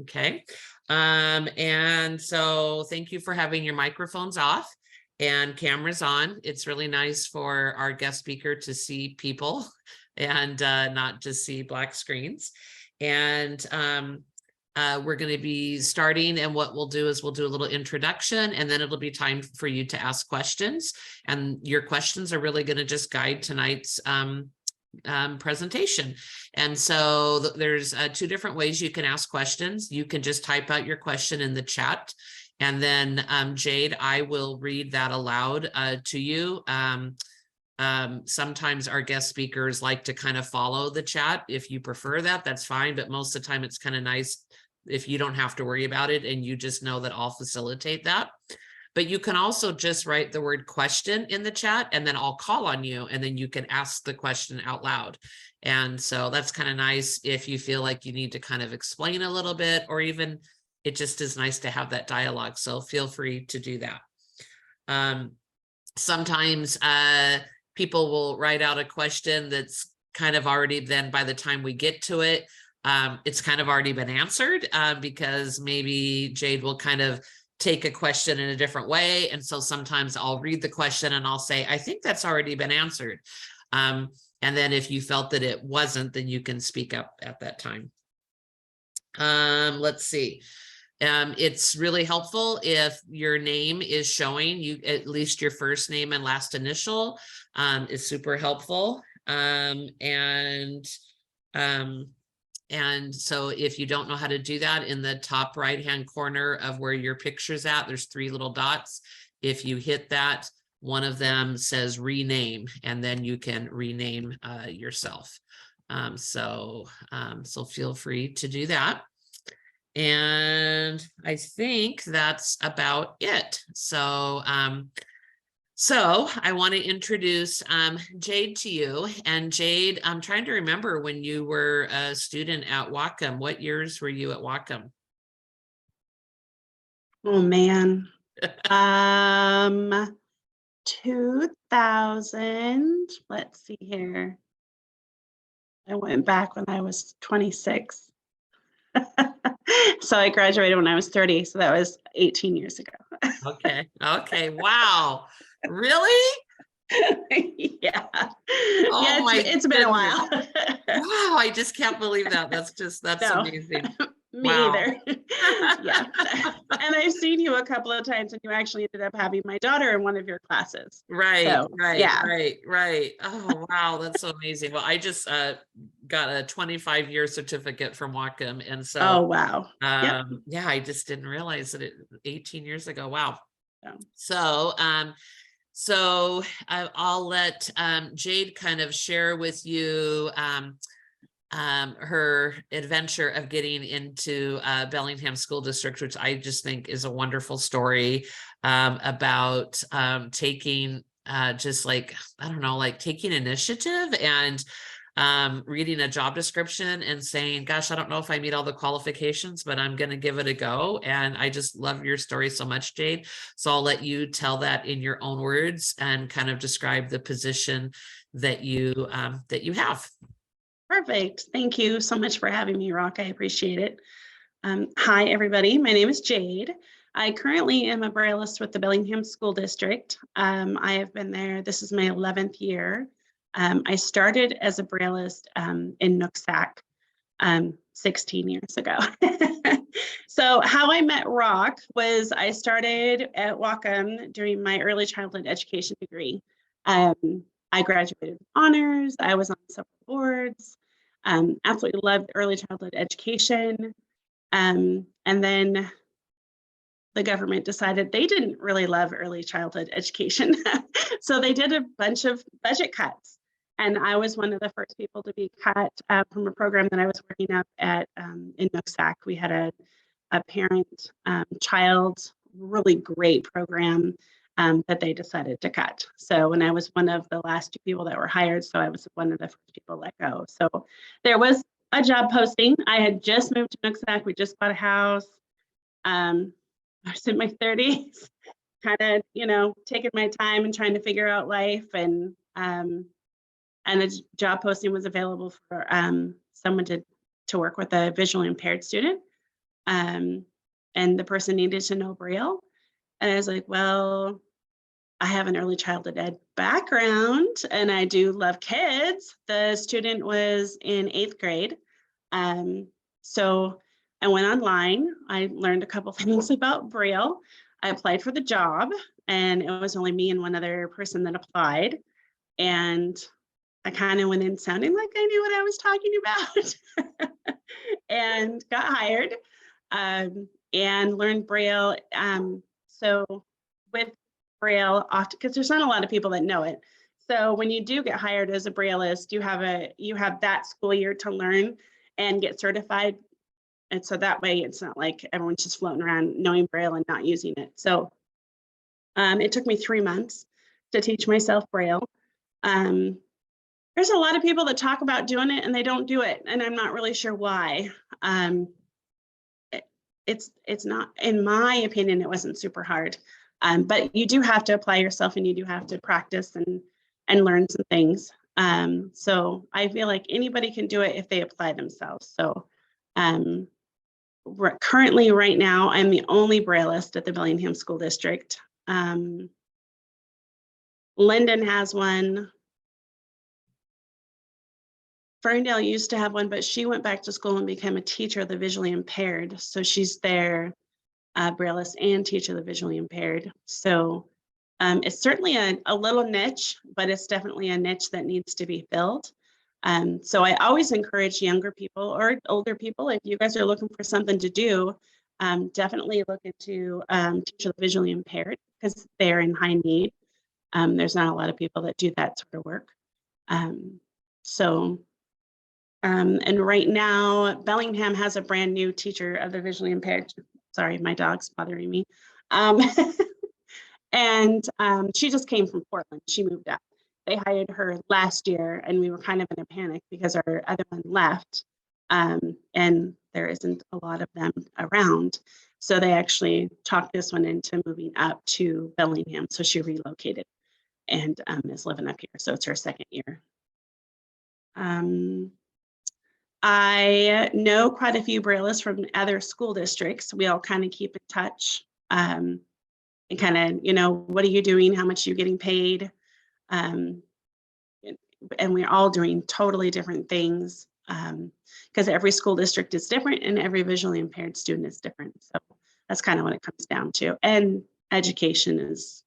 Okay. And so thank you for having your microphones off and cameras on. It's really nice for our guest speaker to see people and not just see black screens. And we're going to be starting, and what we'll do is we'll do a little introduction, and then it'll be time for you to ask questions. And your questions are really going to just guide tonight's presentation. And so there's two different ways you can ask questions. You can just type out your question in the chat, and then Jade, I will read that aloud to you. Sometimes our guest speakers like to kind of follow the chat. If you prefer that, that's fine, but most of the time it's kind of nice if you don't have to worry about it and you just know that I'll facilitate that. But you can also just write the word question in the chat, and then I'll call on you, and then you can ask the question out loud. And so that's kind of nice if you feel like you need to kind of explain a little bit, or even it just is nice to have that dialogue. So feel free to do that. Sometimes people will write out a question that's kind of already, then by the time we get to it, it's kind of already been answered because maybe Jade will kind of take a question in a different way. And so sometimes I'll read the question and I'll say, I think that's already been answered. And then if you felt that it wasn't, then you can speak up at that time. Let's see. It's really helpful if your name is showing, you at least your first name and last initial is super helpful. And so if you don't know how to do that, in the top right-hand corner of where your picture's at, there's 3 little dots. If you hit that, one of them says rename, and then you can rename yourself. So feel free to do that. And I think that's about it. So I want to introduce Jade to you. And Jade, I'm trying to remember when you were a student at Whatcom. What years were you at Whatcom? Oh man. 2000. Let's see here. I went back when I was 26. So I graduated when I was 30. So that was 18 years ago. Okay. Wow. Really? Yeah. Oh, yeah, it's been a while. Wow, I just can't believe that. That's no. Amazing. Me either. Yeah. And I've seen you a couple of times, and you actually ended up having my daughter in one of your classes. Right, so, yeah. right. Oh, wow, that's so amazing. Well, I just got a 25-year certificate from Whatcom, and so oh wow. Yeah, I just didn't realize that it 18 years ago. Wow. Yeah. So I'll let Jade kind of share with you her adventure of getting into Bellingham School District, which I just think is a wonderful story about taking just like, I don't know, like taking initiative and reading a job description and saying, gosh, I don't know if I meet all the qualifications, but I'm going to give it a go. And I just love your story so much, Jade. So I'll let you tell that in your own words and kind of describe the position that you have. Perfect. Thank you so much for having me, Rock. I appreciate it. Hi, everybody. My name is Jade. I currently am a Brailleist with the Bellingham School District. I have been there. This is my 11th year. I started as a Brailleist in Nooksack 16 years ago. So how I met Rock was I started at Whatcom doing my early childhood education degree. I graduated with honors. I was on several boards. Absolutely loved early childhood education. And then the government decided they didn't really love early childhood education. So they did a bunch of budget cuts. And I was one of the first people to be cut from a program that I was working up at in Nooksack. We had a parent-child really great program that they decided to cut. So when I was one of the last 2 people that were hired, so I was one of the first people let go. So there was a job posting. I had just moved to Nooksack. We just bought a house. I was in my 30s, kind of, taking my time and trying to figure out life. And a job posting was available for someone to work with a visually impaired student. and the person needed to know Braille. And I was like, well, I have an early childhood ed background and I do love kids. The student was in 8th grade. So I went online. I learned a couple things about Braille. I applied for the job, and it was only me and one other person that applied. And I kind of went in sounding like I knew what I was talking about and got hired, and learned Braille. So with Braille, often, because there's not a lot of people that know it. So when you do get hired as a Brailleist, you have that school year to learn and get certified. And so that way it's not like everyone's just floating around knowing Braille and not using it. So it took me 3 months to teach myself Braille. There's a lot of people that talk about doing it and they don't do it, and I'm not really sure why. It's not, in my opinion, it wasn't super hard, but you do have to apply yourself and you do have to practice and learn some things. So I feel like anybody can do it if they apply themselves. So currently, right now, I'm the only Brailleist at the Bellingham School District. Linden has one. Ferndale used to have one, but she went back to school and became a teacher of the visually impaired. So she's there, Brailleist and teacher of the visually impaired. So it's certainly a little niche, but it's definitely a niche that needs to be filled. So I always encourage younger people or older people, if you guys are looking for something to do, definitely look into teacher of the visually impaired, because they're in high need. There's not a lot of people that do that sort of work. And right now, Bellingham has a brand new teacher of the visually impaired. Sorry, my dog's bothering me. And she just came from Portland. She moved up. They hired her last year, and we were kind of in a panic because our other one left, and there isn't a lot of them around. So they actually talked this one into moving up to Bellingham. So she relocated and is living up here. So it's her 2nd year. I know quite a few Braillists from other school districts. We all kind of keep in touch, and kind of, what are you doing? How much are you getting paid? And we're all doing totally different things, because every school district is different and every visually impaired student is different. So that's kind of what it comes down to. And education is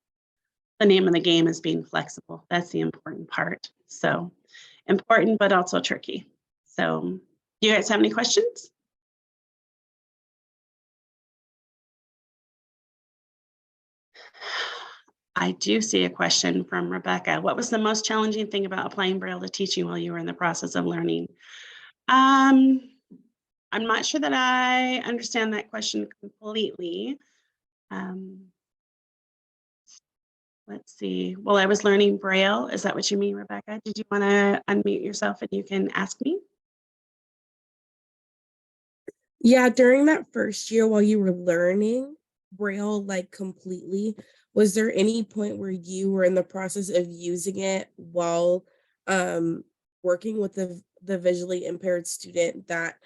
the name of the game, is being flexible. That's the important part. So important, but also tricky. So do you guys have any questions? I do see a question from Rebecca. What was the most challenging thing about applying Braille to teaching while you were in the process of learning? I'm not sure that I understand that question completely. Let's see. Well, I was learning Braille. Is that what you mean, Rebecca? Did you want to unmute yourself and you can ask me? Yeah, during that first year while you were learning Braille like completely, was there any point where you were in the process of using it while working with the visually impaired student that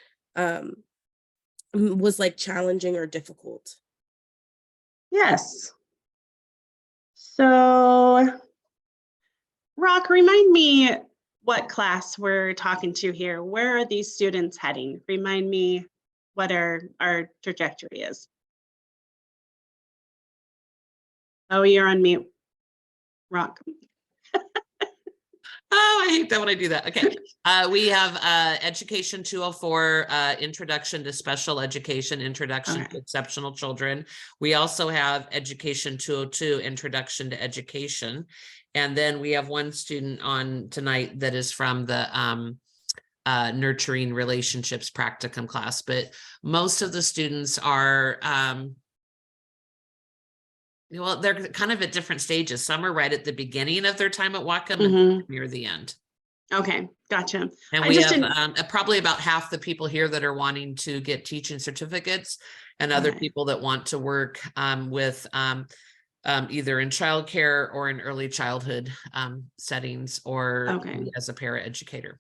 was like challenging or difficult? Yes. So, Rock, remind me what class we're talking to here. Where are these students heading? Remind me what our trajectory is. Oh, you're on mute, Rock. Oh, I hate that when I do that. Okay. We have Education 204, Introduction to Special Education, Introduction to Exceptional Children. We also have Education 202, Introduction to Education. And then we have one student on tonight that is from the Nurturing Relationships Practicum class. But most of the students are well, they're kind of at different stages. Some are right at the beginning of their time at Whatcom and near the end. Okay, gotcha. And we have probably about half the people here that are wanting to get teaching certificates, and other people that want to work with either in childcare or in early childhood settings, or as a paraeducator.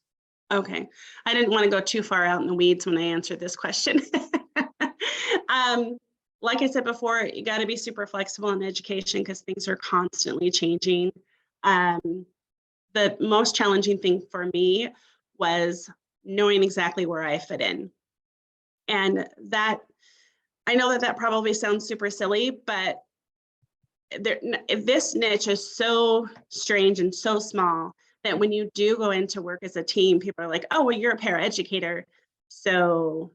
Okay, I didn't want to go too far out in the weeds when I answered this question. Like I said before, you got to be super flexible in education because things are constantly changing. The most challenging thing for me was knowing exactly where I fit in. And that, I know that that probably sounds super silly, but this niche is so strange and so small that when you do go into work as a team, people are like, oh, well, you're a paraeducator, so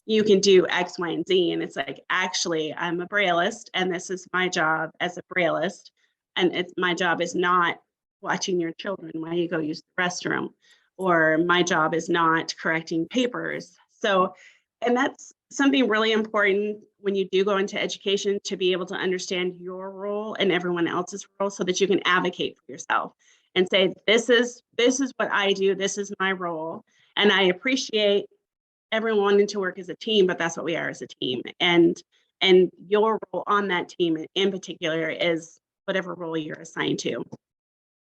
you can do X, Y, and Z. And it's like, actually, I'm a Brailleist, and this is my job as a Brailleist. And my job is not watching your children while you go use the restroom, or my job is not correcting papers. So, and that's something really important when you do go into education, to be able to understand your role and everyone else's role so that you can advocate for yourself and say, this is what I do, this is my role. And I appreciate everyone wanting to work as a team, but that's what we are as a team. And your role on that team in particular is whatever role you're assigned to,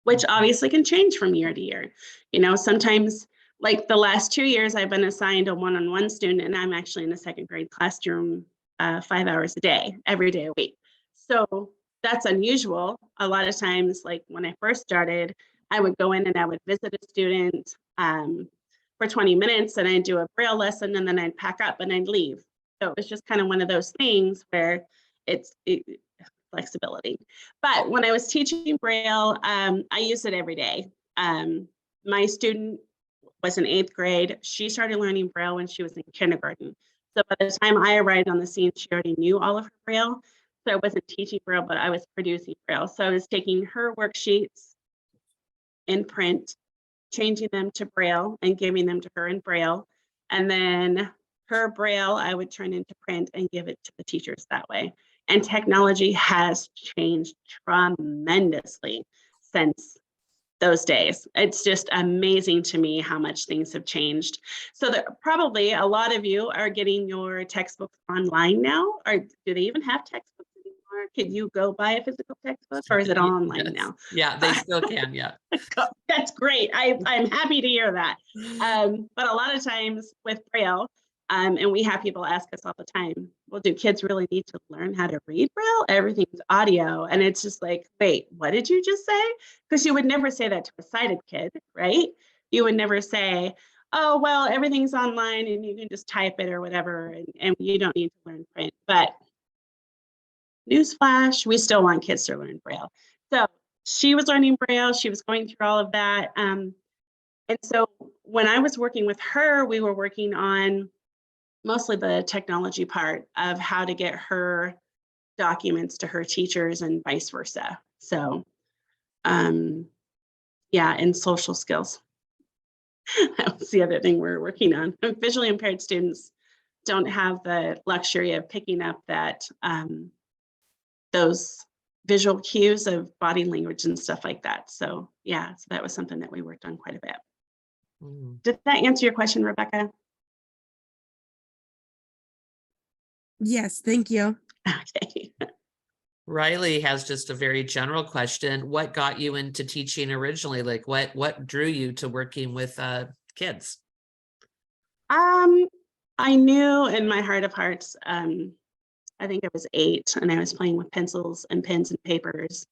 which obviously can change from year to year. You know, sometimes, like the last 2 years, I've been assigned a one-on-one student, and I'm actually in a second grade classroom 5 hours a day, every day a week. So that's unusual. A lot of times, like when I first started, I would go in and I would visit a student for 20 minutes, and I'd do a Braille lesson, and then I'd pack up and I'd leave. So it was just kind of one of those things where it's flexibility. But when I was teaching Braille, I use it every day. My student was in 8th grade. She started learning Braille when she was in kindergarten. So by the time I arrived on the scene, she already knew all of her Braille. So I wasn't teaching Braille, but I was producing Braille. So I was taking her worksheets in print, changing them to Braille and giving them to her in Braille. And then her Braille, I would turn into print and give it to the teachers that way. And technology has changed tremendously since those days. It's just amazing to me how much things have changed. So that probably a lot of you are getting your textbooks online now, or do they even have textbooks anymore? Can you go buy a physical textbook, or is it all online Yes. now? Yeah, they still can. Yeah. That's great. I'm happy to hear that. But a lot of times with Braille, and we have people ask us all the time, well, do kids really need to learn how to read Braille? Everything's audio. And it's just like, wait, what did you just say? Because you would never say that to a sighted kid, right? You would never say, oh, well, everything's online and you can just type it or whatever, and you don't need to learn print. But newsflash, we still want kids to learn Braille. So she was learning Braille. She was going through all of that. And so when I was working with her, we were working on mostly the technology part of how to get her documents to her teachers and vice versa. So, yeah, and social skills. That was the other thing we're working on. Visually impaired students don't have the luxury of picking up that those visual cues of body language and stuff like that. So yeah, so that was something that we worked on quite a bit. Did that answer your question, Rebecca? Yes, thank you. Okay. Riley has just a very general question. What got you into teaching originally? Like what drew you to working with kids? I knew in my heart of hearts, I think I was 8, and I was playing with pencils and pens and papers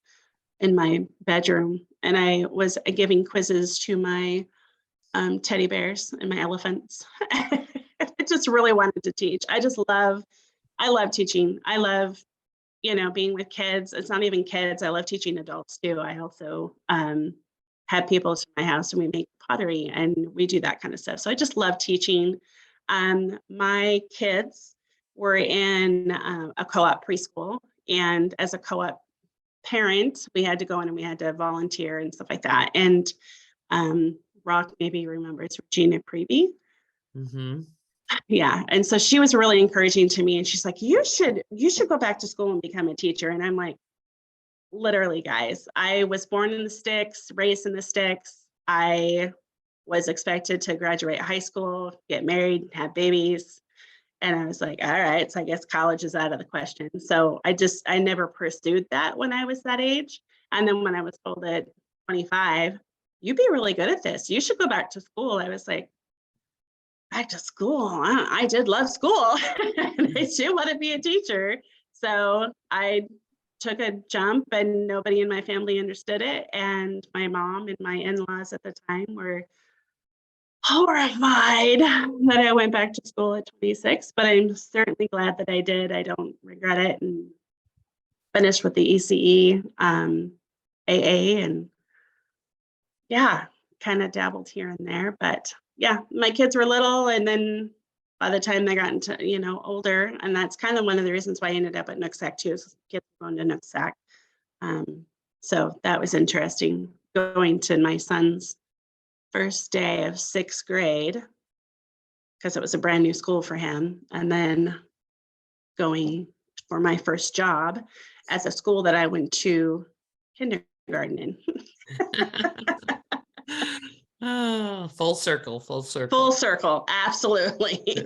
in my bedroom, and I was giving quizzes to my teddy bears and my elephants. I just really wanted to teach. I love teaching. I love, being with kids. It's not even kids. I love teaching adults too. I also have people to my house, and we make pottery and we do that kind of stuff. So I just love teaching. My kids were in a co-op preschool, and as a co-op parent, we had to go in and we had to volunteer and stuff like that. And Rock maybe remembers Regina Preby. Mm-hmm. Yeah. And so she was really encouraging to me, and she's like, you should go back to school and become a teacher. And I'm like, literally, guys, I was born in the sticks, raised in the sticks. I was expected to graduate high school, get married, have babies. And I was like, all right, so I guess college is out of the question. So I never pursued that when I was that age. And then when I was told at 25, you'd be really good at this, you should go back to school, I was like, back to school. I did love school. And I do want to be a teacher. So I took a jump and nobody in my family understood it. And my mom and my in-laws at the time were horrified that I went back to school at 26, but I'm certainly glad that I did. I don't regret it, and finished with the ECE, AA, and yeah, kind of dabbled here and there. But yeah, my kids were little, and then by the time they got into, older, and that's kind of one of the reasons why I ended up at Nooksack too, is kids going to Nooksack. So that was interesting, going to my son's first day of 6th grade, because it was a brand new school for him, and then going for my first job as a school that I went to kindergarten in. Oh, full circle, full circle. Full circle, absolutely.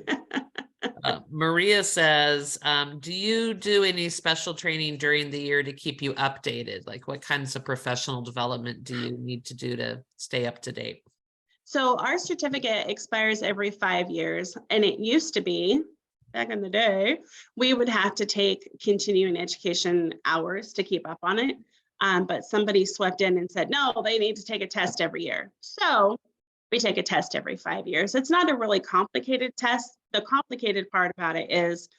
Maria says, do you do any special training during the year to keep you updated? Like, what kinds of professional development do you need to do to stay up to date? So our certificate expires every 5 years, and it used to be, back in the day, we would have to take continuing education hours to keep up on it. But somebody swept in and said, no, they need to take a test every year. So we take a test every 5 years. It's not a really complicated test. The complicated part about it is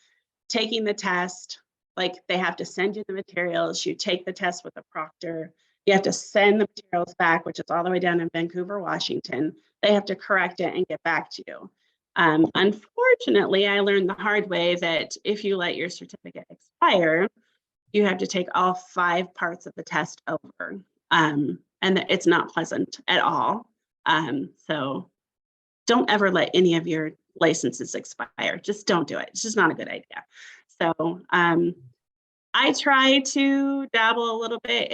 taking the test, like they have to send you the materials, you take the test with a proctor, you have to send the materials back, which is all the way down in Vancouver, Washington. They have to correct it and get back to you. Unfortunately, I learned the hard way that if you let your certificate expire, you have to take all 5 parts of the test over. And it's not pleasant at all. So don't ever let any of your licenses expire. Just don't do it. It's just not a good idea. So I try to dabble a little bit.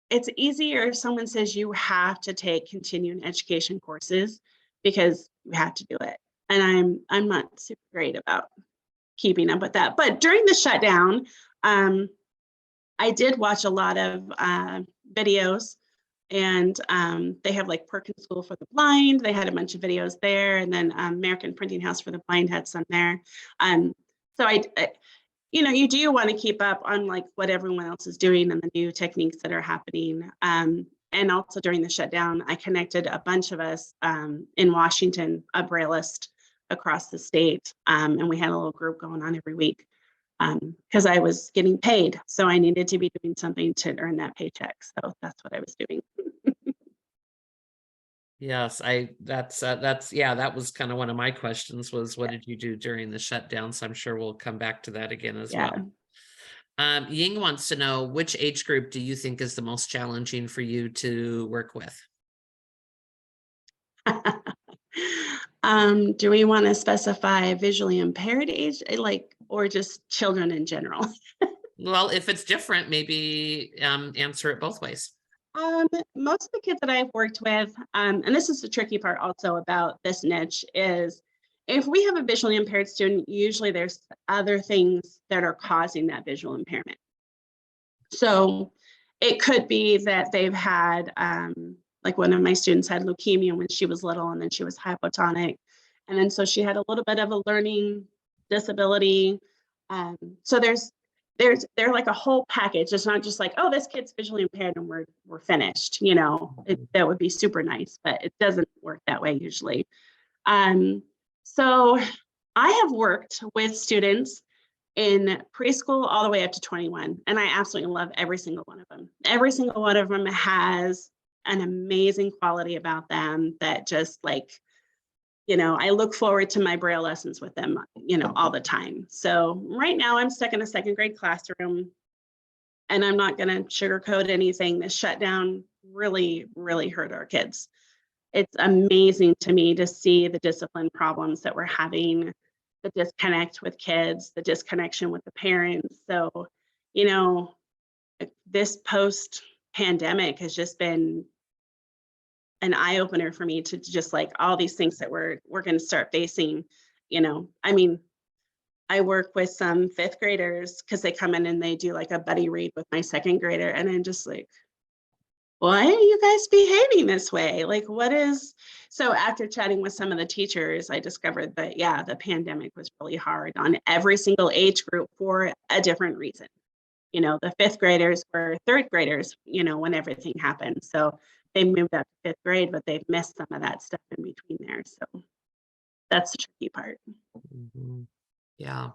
It's easier if someone says you have to take continuing education courses, because you have to do it. And I'm not super great about keeping up with that. But during the shutdown, I did watch a lot of videos, and they have like Perkins School for the Blind. They had a bunch of videos there, and then American Printing House for the Blind had some there. So I you do want to keep up on like what everyone else is doing and the new techniques that are happening. And also during the shutdown, I connected a bunch of us in Washington, a Brailleist across the state. And we had a little group going on every week because I was getting paid. So I needed to be doing something to earn that paycheck. So that's what I was doing. Yes, that was kind of one of my questions, was what did you do during the shutdown? So I'm sure we'll come back to that again as well. Ying wants to know, which age group do you think is the most challenging for you to work with? Do we want to specify visually impaired age, or just children in general? Well, if it's different, maybe answer it both ways. Most of the kids that I've worked with, and this is the tricky part also about this niche, is if we have a visually impaired student, usually there's other things that are causing that visual impairment. So it could be that they've had, like one of my students had leukemia when she was little, and then she was hypotonic. And then so she had a little bit of a learning disability. So they're like a whole package. It's not just like, oh, this kid's visually impaired and we're finished. That would be super nice, but it doesn't work that way usually. So I have worked with students in preschool all the way up to 21, and I absolutely love every single one of them. Every single one of them has an amazing quality about them that just I look forward to my Braille lessons with them, all the time. So right now I'm stuck in a 2nd grade classroom, and I'm not going to sugarcoat anything. This shutdown really, really hurt our kids. It's amazing to me to see the discipline problems that we're having, the disconnect with kids, the disconnection with the parents. So, this post-pandemic has just been an eye-opener for me to just all these things that we're going to start facing. I work with some 5th graders because they come in and they do like a buddy read with my 2nd grader, and I'm just like, why are you guys behaving this way? Like, so after chatting with some of the teachers, I discovered that, yeah, the pandemic was really hard on every single age group for a different reason. The fifth graders were third graders, when everything happened. So they moved up to fifth grade, but they've missed some of that stuff in between there. So that's the tricky part. Mhm. Yeah.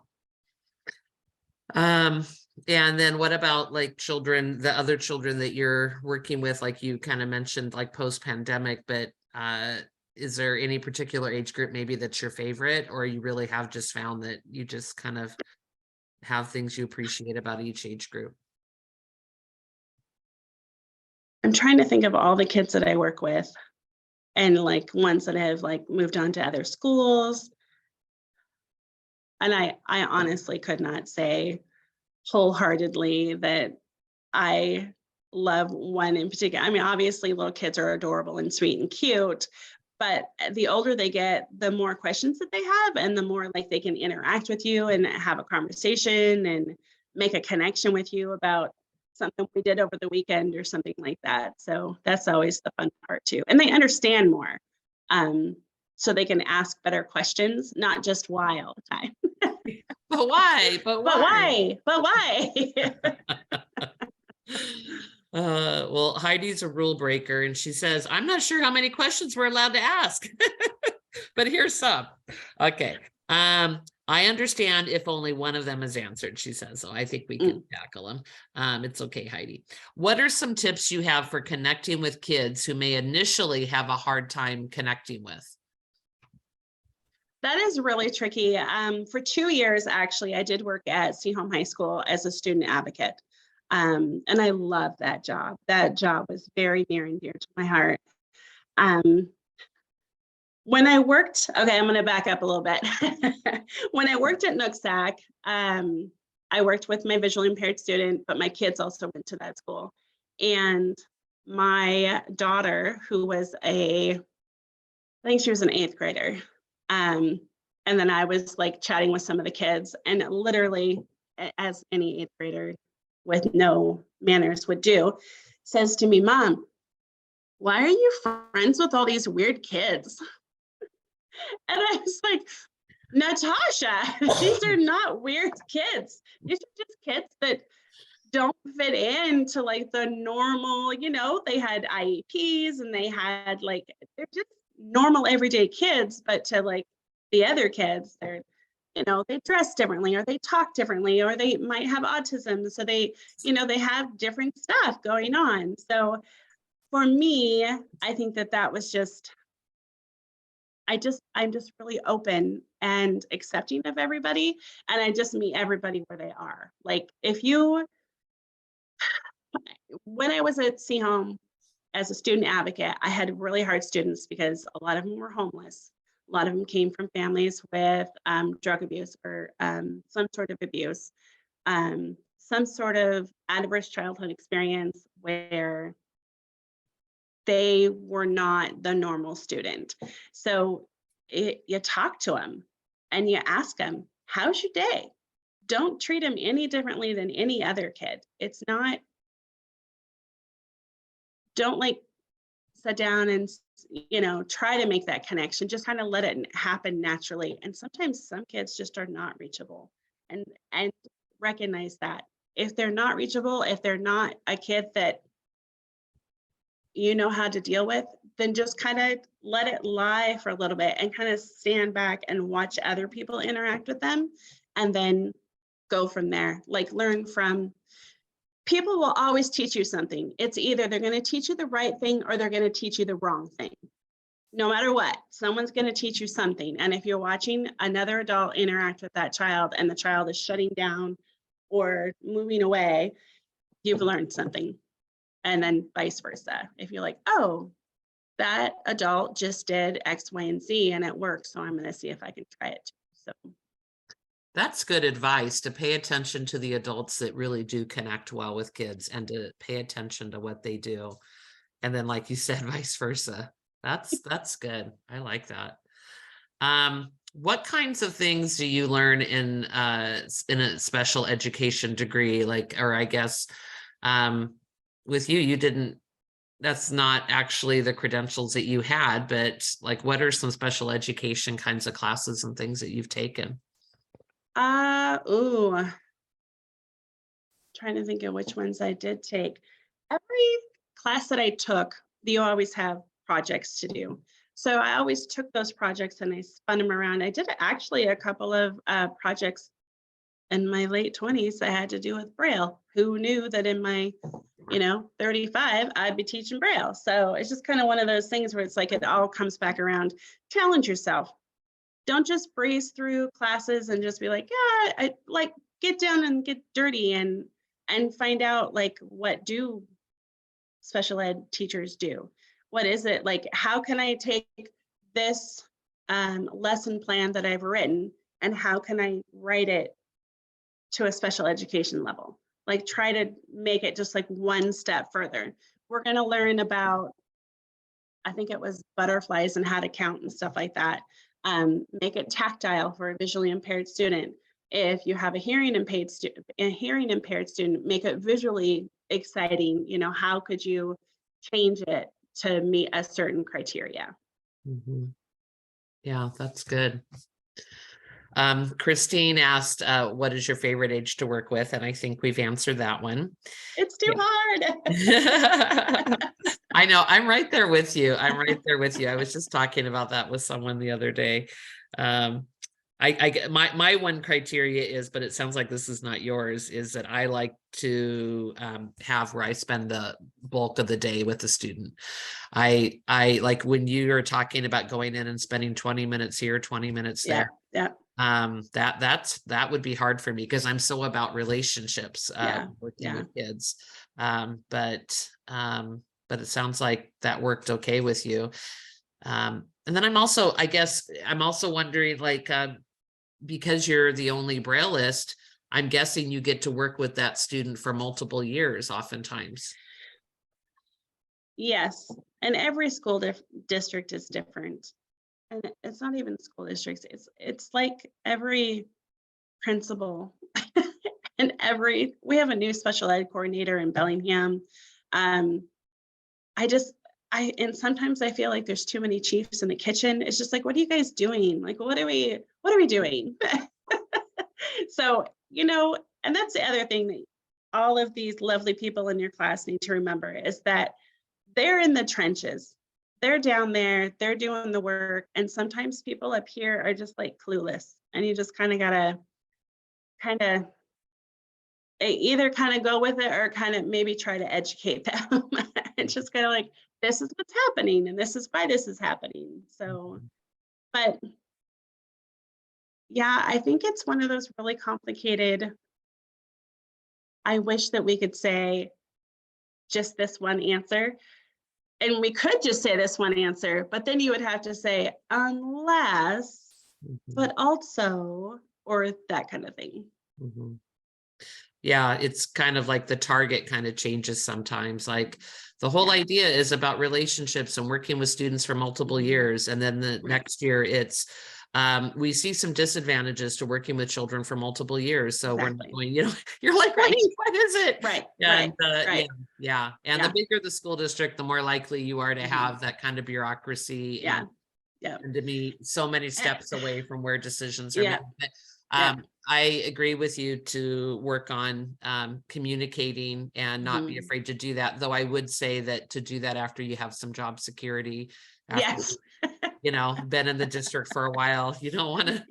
And then what about like children, the other children that you're working with, like you kind of mentioned, like post-pandemic, but is there any particular age group maybe that's your favorite, or you really have just found that you just kind of have things you appreciate about each age group? I'm trying to think of all the kids that I work with and like ones that have like moved on to other schools. And I honestly could not say wholeheartedly that I love one in particular. I mean, obviously, little kids are adorable and sweet and cute, but the older they get, the more questions that they have, and the more like they can interact with you and have a conversation and make a connection with you about something we did over the weekend or something like that. So that's always the fun part too. And they understand more. Um, so they can ask better questions, not just why all the time. But why? But But why? why? But why? Well, Heidi's a rule breaker, and she says, I'm not sure how many questions we're allowed to ask, but here's some. Okay. I understand if only one of them is answered, she says, so I think we can tackle them. It's okay, Heidi. What are some tips you have for connecting with kids who may initially have a hard time connecting with? That is really tricky. For 2 years, actually, I did work at Seaholm High School as a student advocate. And I love that job. That job was very near and dear to my heart. When I worked, okay, I'm going to back up a little bit. When I worked at Nooksack, I worked with my visually impaired student, but my kids also went to that school. And my daughter, who was I think she was an 8th grader. And then I was like chatting with some of the kids, and literally, as any 8th grader with no manners would do, says to me, Mom, why are you friends with all these weird kids? And I was like, Natasha, these are not weird kids. These are just kids that don't fit into like the normal, they had IEPs and they had like, they're just normal everyday kids, but to like the other kids, they're, they dress differently or they talk differently or they might have autism. So they, they have different stuff going on. So for me, I think that was just, I'm just really open and accepting of everybody. And I just meet everybody where they are. Like when I was at Seaholm as a student advocate, I had really hard students because a lot of them were homeless. A lot of them came from families with drug abuse or some sort of abuse, some sort of adverse childhood experience where they were not the normal student. So you talk to them and you ask them, how's your day? Don't treat them any differently than any other kid. It's not, don't like sit down and try to make that connection. Just kind of let it happen naturally. And sometimes some kids just are not reachable, and recognize that if they're not reachable, if they're not a kid that you know how to deal with, then just kind of let it lie for a little bit and kind of stand back and watch other people interact with them, and then go from there. Like learn from people will always teach you something. It's either they're going to teach you the right thing or they're going to teach you the wrong thing. No matter what, someone's going to teach you something. And if you're watching another adult interact with that child and the child is shutting down or moving away, you've learned something. And then vice versa. If you're like, oh, that adult just did X, Y, and Z and it works, so I'm going to see if I can try it too. So that's good advice, to pay attention to the adults that really do connect well with kids and to pay attention to what they do. And then, like you said, vice versa. That's good. I like that. What kinds of things do you learn in a special education degree? Like, or I guess with you didn't that's not actually the credentials that you had, but like, what are some special education kinds of classes and things that you've taken? Ooh, trying to think of which ones I did take. Every class that I took, you always have projects to do. So I always took those projects and I spun them around. I did actually a couple of projects in my late 20s that had to do with Braille. Who knew that in my, 35, I'd be teaching Braille. So it's just kind of one of those things where it's like it all comes back around. Challenge yourself. Don't just breeze through classes and just be like, yeah, I like get down and get dirty and find out like what do special ed teachers do? What is it like? How can I take this lesson plan that I've written and how can I write it to a special education level? Like try to make it just like one step further. We're going to learn about, I think it was butterflies and how to count and stuff like that. Make it tactile for a visually impaired student. If you have a hearing impaired student, make it visually exciting. How could you change it to meet a certain criteria? Mhm. Yeah, that's good. Christine asked, what is your favorite age to work with? And I think we've answered that one. It's too hard. I know, I'm right there with you. I'm right there with you. I was just talking about that with someone the other day. My one criteria is, but it sounds like this is not yours, is that I like to have where I spend the bulk of the day with the student. I like when you are talking about going in and spending 20 minutes here, 20 minutes there. Yeah. That would be hard for me because I'm so about relationships, working with kids. But it sounds like that worked okay with you. And then I guess I'm also wondering, like, because you're the only Brailleist, I'm guessing you get to work with that student for multiple years oftentimes. Yes. And every school district is different. And it's not even school districts. It's like every principal and we have a new special ed coordinator in Bellingham. And sometimes I feel like there's too many chiefs in the kitchen. It's just like, what are you guys doing? Like, what are we doing? So, and that's the other thing that all of these lovely people in your class need to remember is that they're in the trenches. They're down there, they're doing the work. And sometimes people up here are just like clueless. And you just kind of gotta either kind of go with it or kind of maybe try to educate them. It's just kind of like, this is what's happening and this is why this is happening. So, but yeah, I think it's one of those really complicated. I wish that we could say just this one answer. And we could just say this one answer, but then you would have to say, unless, but also, or that kind of thing. Mm-hmm. Yeah, it's kind of like the target kind of changes sometimes. Like the whole idea is about relationships and working with students for multiple years. And then the next year it's, we see some disadvantages to working with children for multiple years. So we're not going, you're like, what is it? Right. And, right. Yeah. And the bigger the school district, the more likely you are to have that kind of bureaucracy and to be so many steps away from where decisions are made. But, I agree with you to work on communicating and not be afraid to do that. Though I would say that to do that after you have some job security, after been in the district for a while, you don't want to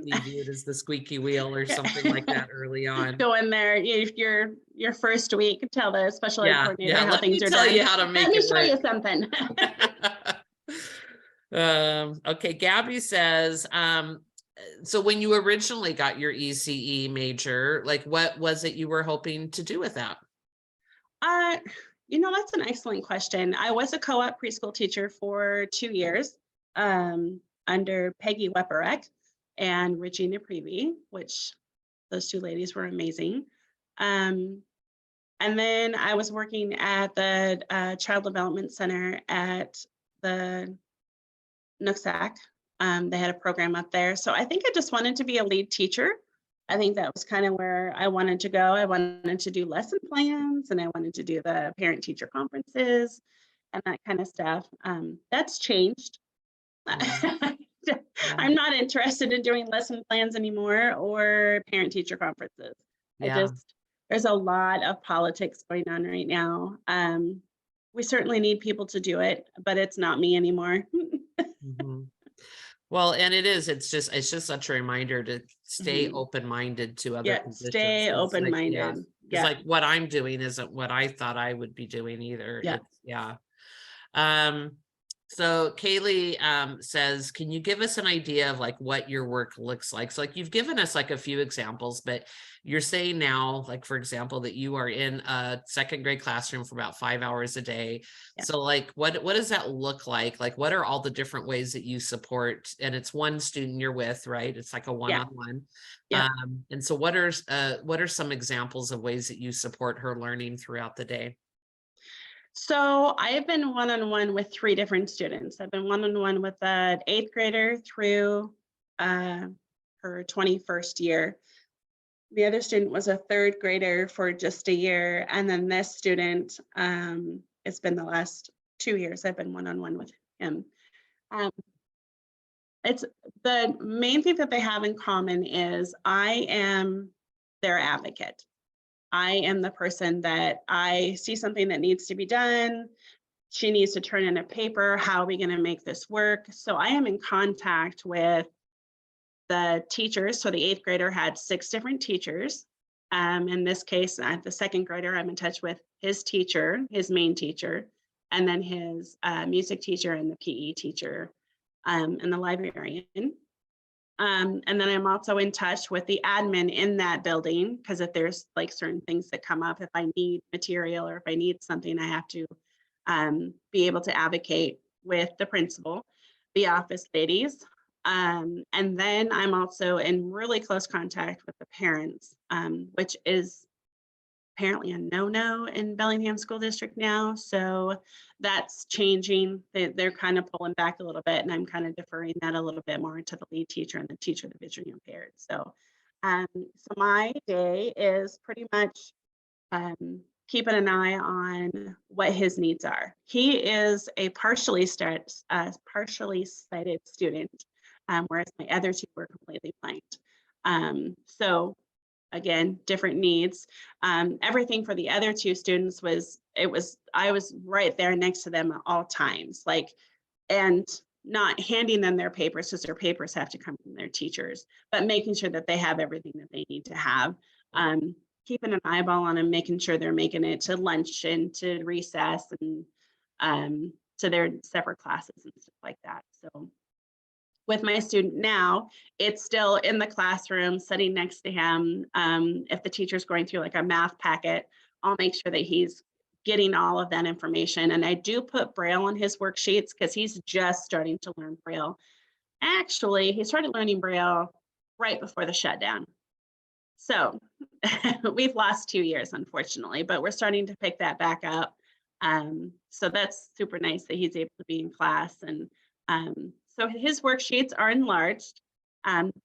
be viewed as the squeaky wheel or something like that early on. Go in there, your first week, tell the special ed coordinator how things are done. Let me tell you how to make it work. Let me show you something. Okay, Gabby says, so when you originally got your ECE major, like what was it you were hoping to do with that? That's an excellent question. I was a co-op preschool teacher for 2 years under Peggy Weperek and Regina Prevey, which those two ladies were amazing. And then I was working at the Child Development Center at the Nooksack. They had a program up there. So I think I just wanted to be a lead teacher. I think that was kind of where I wanted to go. I wanted to do lesson plans and I wanted to do the parent teacher conferences. and that kind of stuff. That's changed. Mhm. Yeah, I'm not interested in doing lesson plans anymore or parent teacher conferences. I yeah. just, there's a lot of politics going on right now. We certainly need people to do it, but it's not me anymore. Mhm. Well, and it's just such a reminder to stay Mhm. open-minded to other Yeah, positions. stay It's like, yeah, open-minded. it's Yeah, like what I'm doing isn't what I thought I would be doing either. yeah. It's yeah. Um, so Kaylee says, can you give us an idea of like what your work looks like? So like you've given us like a few examples, but you're saying now, like for example, that you are in a second grade classroom for about 5 hours a day. Yeah. So like what does that look like? Like what are all the different ways that you support? And it's one student you're with, right? It's like a Yeah. one-on-one. Yep. And so what are some examples of ways that you support her learning throughout the day? So I've been one-on-one with 3 different students. I've been one-on-one with an 8th grader through uh, her 21st year. The other student was a 3rd grader for just a year. And then this student, it's been the last 2 years I've been one-on-one with him. Um, it's the main thing that they have in common is I am their advocate. I am the person that I see something that needs to be done. She needs to turn in a paper. How are we going to make this work? So I am in contact with the teachers. So the 8th grader had 6 different teachers. In this case, the 2nd grader, I'm in touch with his teacher, his main teacher, and then his music teacher and the PE teacher, and the librarian. And then I'm also in touch with the admin in that building, because if there's like certain things that come up, if I need material or if I need something, I have to be able to advocate with the principal, the office ladies. And then I'm also in really close contact with the parents, which is apparently a no-no in Bellingham School District now. So that's changing. They're kind of pulling back a little bit, and I'm kind of deferring that a little bit more to the lead teacher and the teacher of the visually impaired. So my day is pretty much keeping an eye on what his needs are. He is a partially sighted student, whereas my other 2 were completely blind. So again, different needs. Everything for the other 2 students I was right there next to them at all times, like, and not handing them their papers, because their papers have to come from their teachers, but making sure that they have everything that they need to have. Keeping an eyeball on them, making sure they're making it to lunch and to recess and to their separate classes and stuff like that. So with my student now, it's still in the classroom, sitting next to him. If the teacher's going through like a math packet, I'll make sure that he's getting all of that information. And I do put Braille on his worksheets because he's just starting to learn Braille. Actually, he started learning Braille right before the shutdown. So we've lost 2 years, unfortunately, but we're starting to pick that back up. So that's super nice that he's able to be in class. And so his worksheets are enlarged.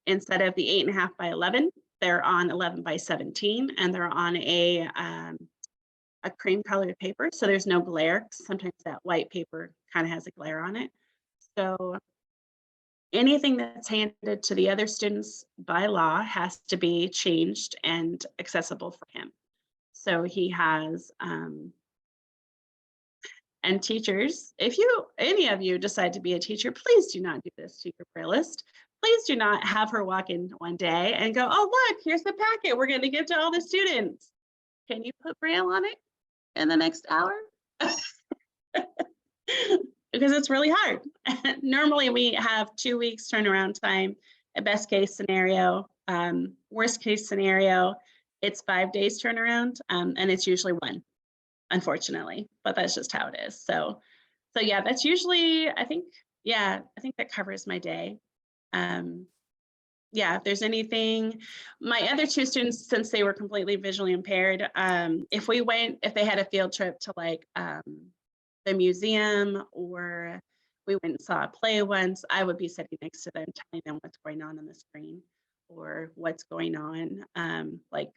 Instead of the 8.5 by 11, they're on 11 by 17, and they're on a cream colored paper. So there's no glare. Sometimes that white paper kind of has a glare on it. So anything that's handed to the other students by law has to be changed and accessible for him. So he has, and teachers, if any of you decide to be a teacher, please do not do this to your brailleist. Please do not have her walk in one day and go, oh, look, here's the packet we're going to give to all the students. Can you put Braille on it in the next hour? Because it's really hard. Normally we have 2 weeks turnaround time, a best case scenario. Worst case scenario, it's 5 days turnaround, and it's usually 1, unfortunately, but that's just how it is. So yeah, that's usually, I think that covers my day. Yeah, if there's anything, my other 2 students, since they were completely visually impaired, if they had a field trip to like the museum, or we went and saw a play once, I would be sitting next to them, telling them what's going on the screen or what's going on. Like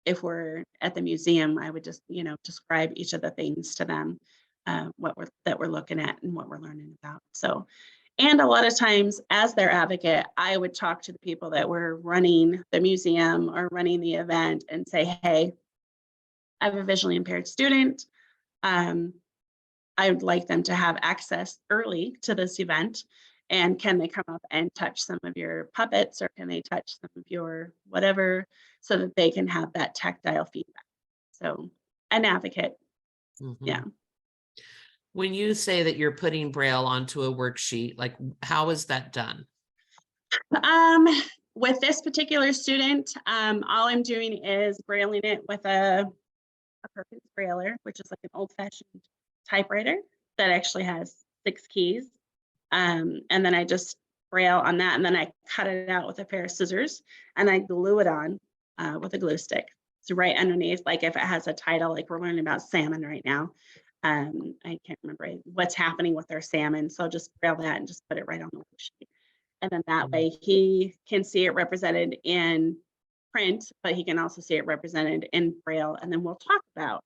if we're at the museum, I would just, describe each of the things to them. that we're looking at and what we're learning about. So, and a lot of times as their advocate, I would talk to the people that were running the museum or running the event and say, hey, I have a visually impaired student. Um, I would like them to have access early to this event. And can they come up and touch some of your puppets, or can they touch some of your whatever, so that they can have that tactile feedback? So an advocate. Yeah. Mhm. When you say that you're putting Braille onto a worksheet, like how is that done? Um, with this particular student, all I'm doing is brailing it with a Perkins Brailer, which is like an old-fashioned typewriter that actually has 6 keys. And then I just braille on that, and then I cut it out with a pair of scissors, and I glue it on with a glue stick. So right underneath, like if it has a title, like we're learning about salmon right now. I can't remember what's happening with our salmon, so I'll just braille that and just put it right on the worksheet. And then that way he can see it represented in print, but he can also see it represented in Braille. And then we'll talk about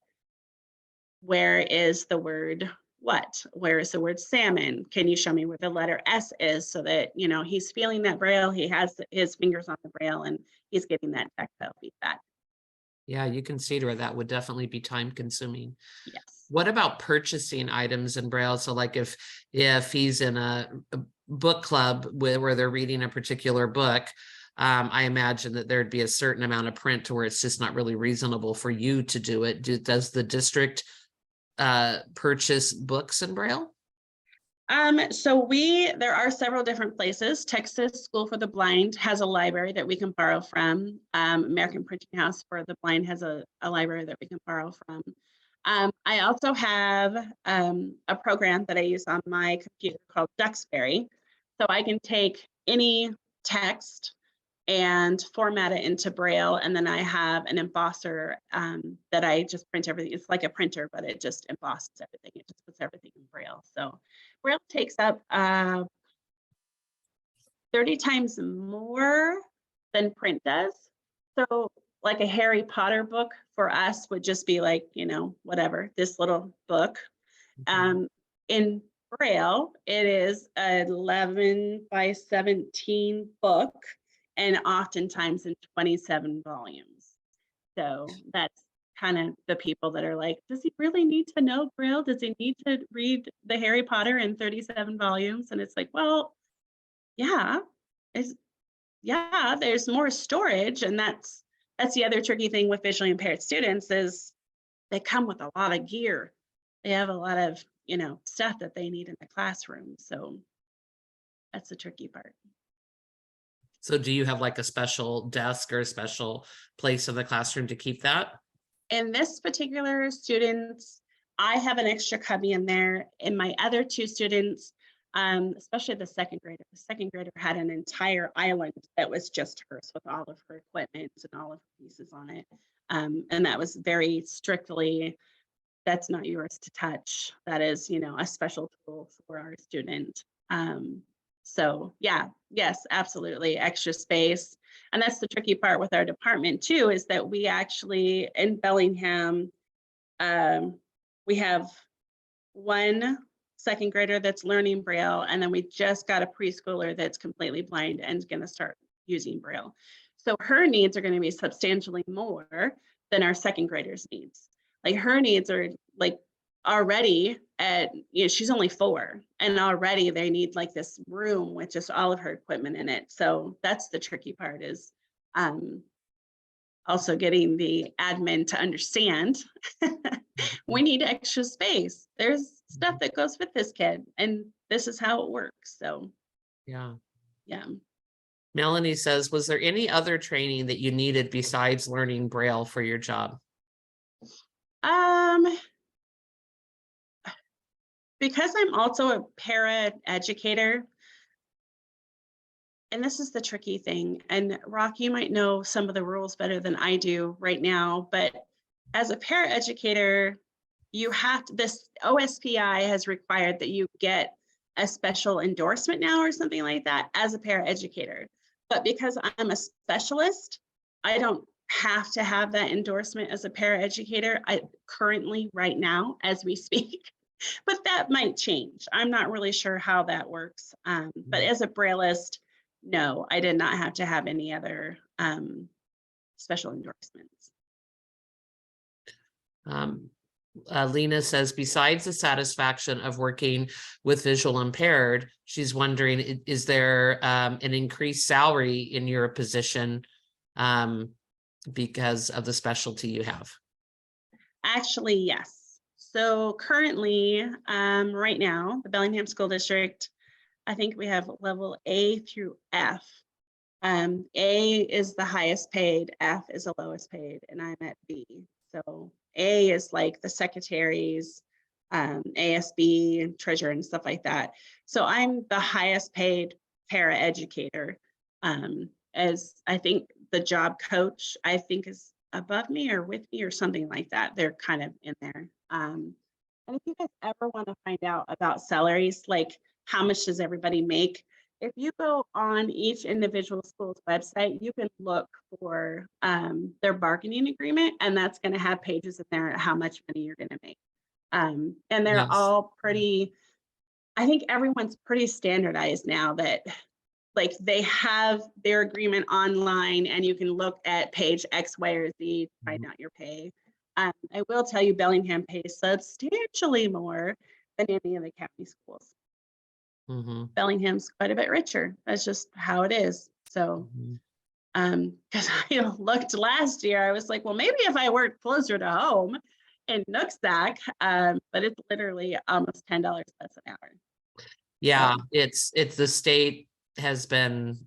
where is the word what? Where is the word salmon? Can you show me where the letter S is, so that, you know, he's feeling that Braille, he has his fingers on the Braille, and he's getting that tactile feedback. Yeah, you can see where that would definitely be time consuming. Yes. What about purchasing items in Braille? So like if he's in a book club where they're reading a particular book, I imagine that there'd be a certain amount of print to where it's just not really reasonable for you to do it. Does the district purchase books in Braille? So there are several different places. Texas School for the Blind has a library that we can borrow from. American Printing House for the Blind has a library that we can borrow from. I also have a program that I use on my computer called Duxbury. So I can take any text and format it into Braille. And then I have an embosser that I just print everything. It's like a printer, but it just embosses everything. It just puts everything in Braille. So Braille takes up 30 times more than print does. So like a Harry Potter book for us would just be like, you know, whatever, this little book. In Braille, it is an 11 by 17 book, and oftentimes in 27 volumes. So that's kind of the people that are like, does he really need to know Braille? Does he need to read the Harry Potter in 37 volumes? And it's like, well, yeah, there's more storage. And that's the other tricky thing with visually impaired students is they come with a lot of gear. They have a lot of, you know, stuff that they need in the classroom. So that's the tricky part. So do you have like a special desk or a special place in the classroom to keep that? In this particular students, I have an extra cubby in there. In my other 2 students, especially the second grader had an entire island that was just hers with all of her equipment and all of her pieces on it. And that was very strictly, that's not yours to touch. That is, you know, a special tool for our student. So yeah, yes, absolutely. Extra space. And that's the tricky part with our department too, is that we actually in Bellingham, we have 1 second grader that's learning Braille, and then we just got a preschooler that's completely blind and is going to start using Braille. So her needs are going to be substantially more than our second graders' needs. Like her needs are like already at, you know, she's only 4, and already they need like this room with just all of her equipment in it. So that's the tricky part, is also getting the admin to understand we need extra space. There's stuff that goes with this kid, and this is how it works. So Yeah. yeah. Melanie says, was there any other training that you needed besides learning Braille for your job? Because I'm also a para educator, and this is the tricky thing, and Rock, you might know some of the rules better than I do right now, but as a para educator, you have to, this OSPI has required that you get a special endorsement now or something like that as a para educator. But because I'm a specialist, I don't have to have that endorsement as a para educator. I currently, right now, as we speak, But that might change. I'm not really sure how that works. But as a Brailleist, no, I did not have to have any other special endorsements. Um, Lena says, besides the satisfaction of working with visual impaired, she's wondering, is there an increased salary in your position because of the specialty you have? Actually, yes. So currently, right now, the Bellingham School District, I think we have level A through F. A is the highest paid, F is the lowest paid, and I'm at B. So A is like the secretaries, ASB and treasurer and stuff like that. So I'm the highest paid para educator. As I think the job coach, I think is above me or with me or something like that. They're kind of in there. And if you guys ever want to find out about salaries, like how much does everybody make? If you go on each individual school's website, you can look for their bargaining agreement, and that's going to have pages in there how much money you're going to make. And they're Yes. all pretty, I think everyone's pretty standardized now that like they have their agreement online and you can look at page X, Y, or Z to find out your pay. I will tell you Bellingham pays substantially more than any of the county schools. Bellingham's quite a bit richer. That's just how it is. So, because I looked last year, I was like, well, maybe if I worked closer to home in Nooksack, but it's literally almost $10 less an hour. Yeah, So, it's the state has been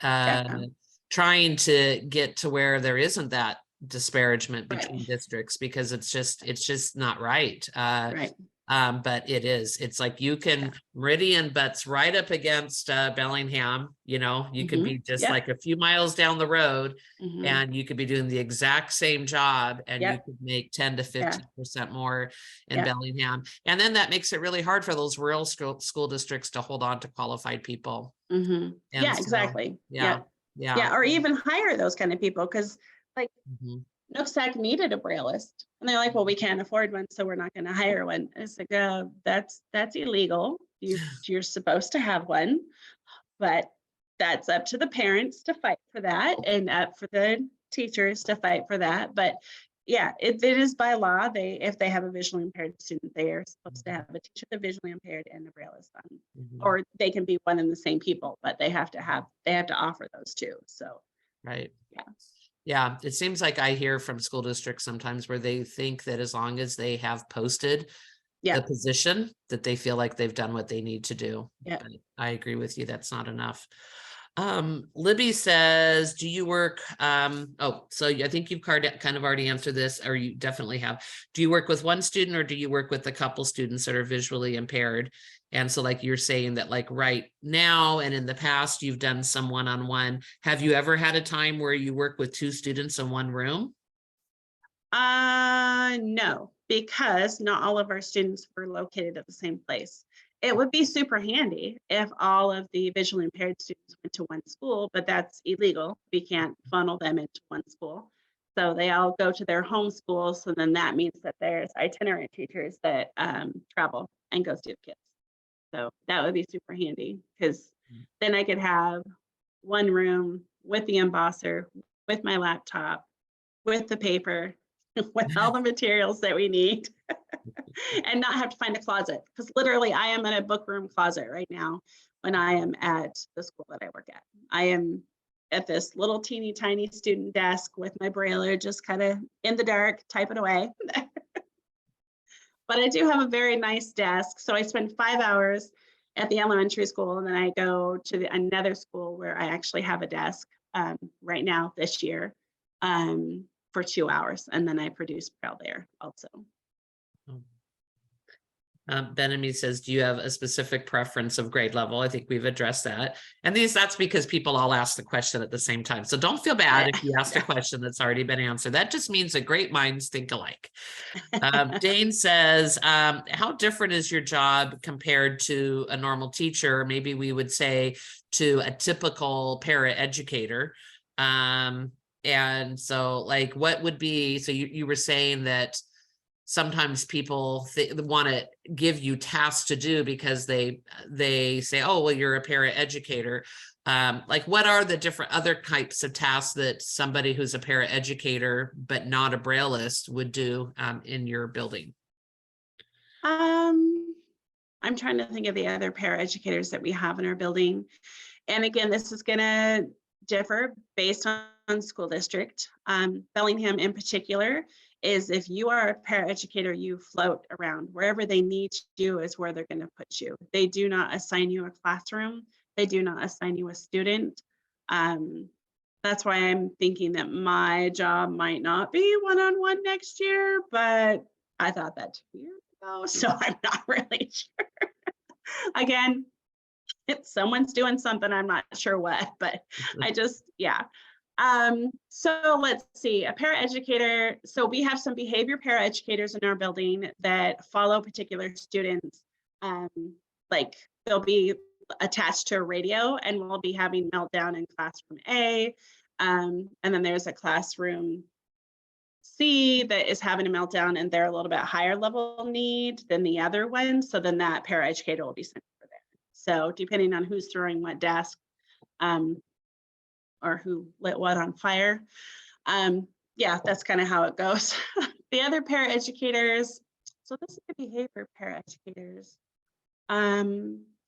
yeah. trying to get to where there isn't that disparagement Right. between districts, because it's just not right. Right. But it's like you can Meridian butts right up against Bellingham, you could be just Yep. like a few miles down the road Mhm. and you could be doing the exact same job and you Yep. could make 10 to 15% more in Yep. Bellingham. And then that makes it really hard for those rural school districts to hold on to qualified people. Mhm. And Yeah, so, exactly. yeah, Yep. yeah. Yeah, or even hire those kind of people because like Mhm. Nooksack needed a Brailleist. And they're like, well, we can't afford one, so we're not going to hire one. It's like, that's illegal. You're supposed to have one, but that's up to the parents to fight for that and up for the teachers to fight for that. But yeah, it is by law. If they have a visually impaired student, they are supposed to have a teacher that's visually impaired and a Brailleist on. Or they can be one and the same people, but they have to offer those two. So Right. yeah. Yeah, it seems like I hear from school districts sometimes where they think that as long as they have posted the position, that they feel like they've done what they need to do. Yeah. But I agree with you, that's not enough. Libby says, do you work, so I think you've kind of already answered this, or you definitely have. Do you work with one student or do you work with a couple students that are visually impaired? And so like you're saying that like right now and in the past, you've done some one-on-one. Have you ever had a time where you work with two students in one room? No, because not all of our students were located at the same place. It would be super handy if all of the visually impaired students went to one school, but that's illegal. We can't funnel them into one school. So they all go to their home schools. So then that means that there's itinerant teachers that travel and go see the kids. So that would be super handy because then I could have one room with the embosser, with my laptop, with the paper, with all the materials that we need and not have to find a closet. Because literally I am in a book room closet right now when I am at the school that I work at. I am at this little teeny tiny student desk with my brailler, just kind of in the dark, typing away. But I do have a very nice desk. So I spend 5 hours at the elementary school and then I go to another school where I actually have a desk right now this year. For 2 hours, and then I produce Braille there also. Benamy says, do you have a specific preference of grade level? I think we've addressed that. And that's because people all ask the question at the same time. So don't feel bad if you asked a question that's already been answered. That just means that great minds think alike. Dane says, how different is your job compared to a normal teacher? Maybe we would say to a typical para-educator. And so like, what would be, so you were saying that sometimes people want to give you tasks to do because they say, oh, well, you're a paraeducator. Like, what are the different other types of tasks that somebody who's a paraeducator but not a Brailleist would do in your building? I'm trying to think of the other paraeducators that we have in our building. And again, this is going to differ based on school district. Bellingham in particular is, if you are a paraeducator, you float around. Wherever they need you is where they're going to put you. They do not assign you a classroom. They do not assign you a student. That's why I'm thinking that my job might not be one-on-one next year, but I thought that 2 years ago, so I'm not really sure. Again, if someone's doing something, I'm not sure what, but I just, yeah. So let's see, a paraeducator. So we have some behavior paraeducators in our building that follow particular students. Like, they'll be attached to a radio, and we'll be having meltdown in classroom A. And then there's a classroom C that is having a meltdown, and they're a little bit higher level need than the other one. So then that paraeducator will be sent over there. So depending on who's throwing what desk, or who lit what on fire. Yeah, that's kind of how it goes. The other paraeducators, so this is the behavior paraeducators.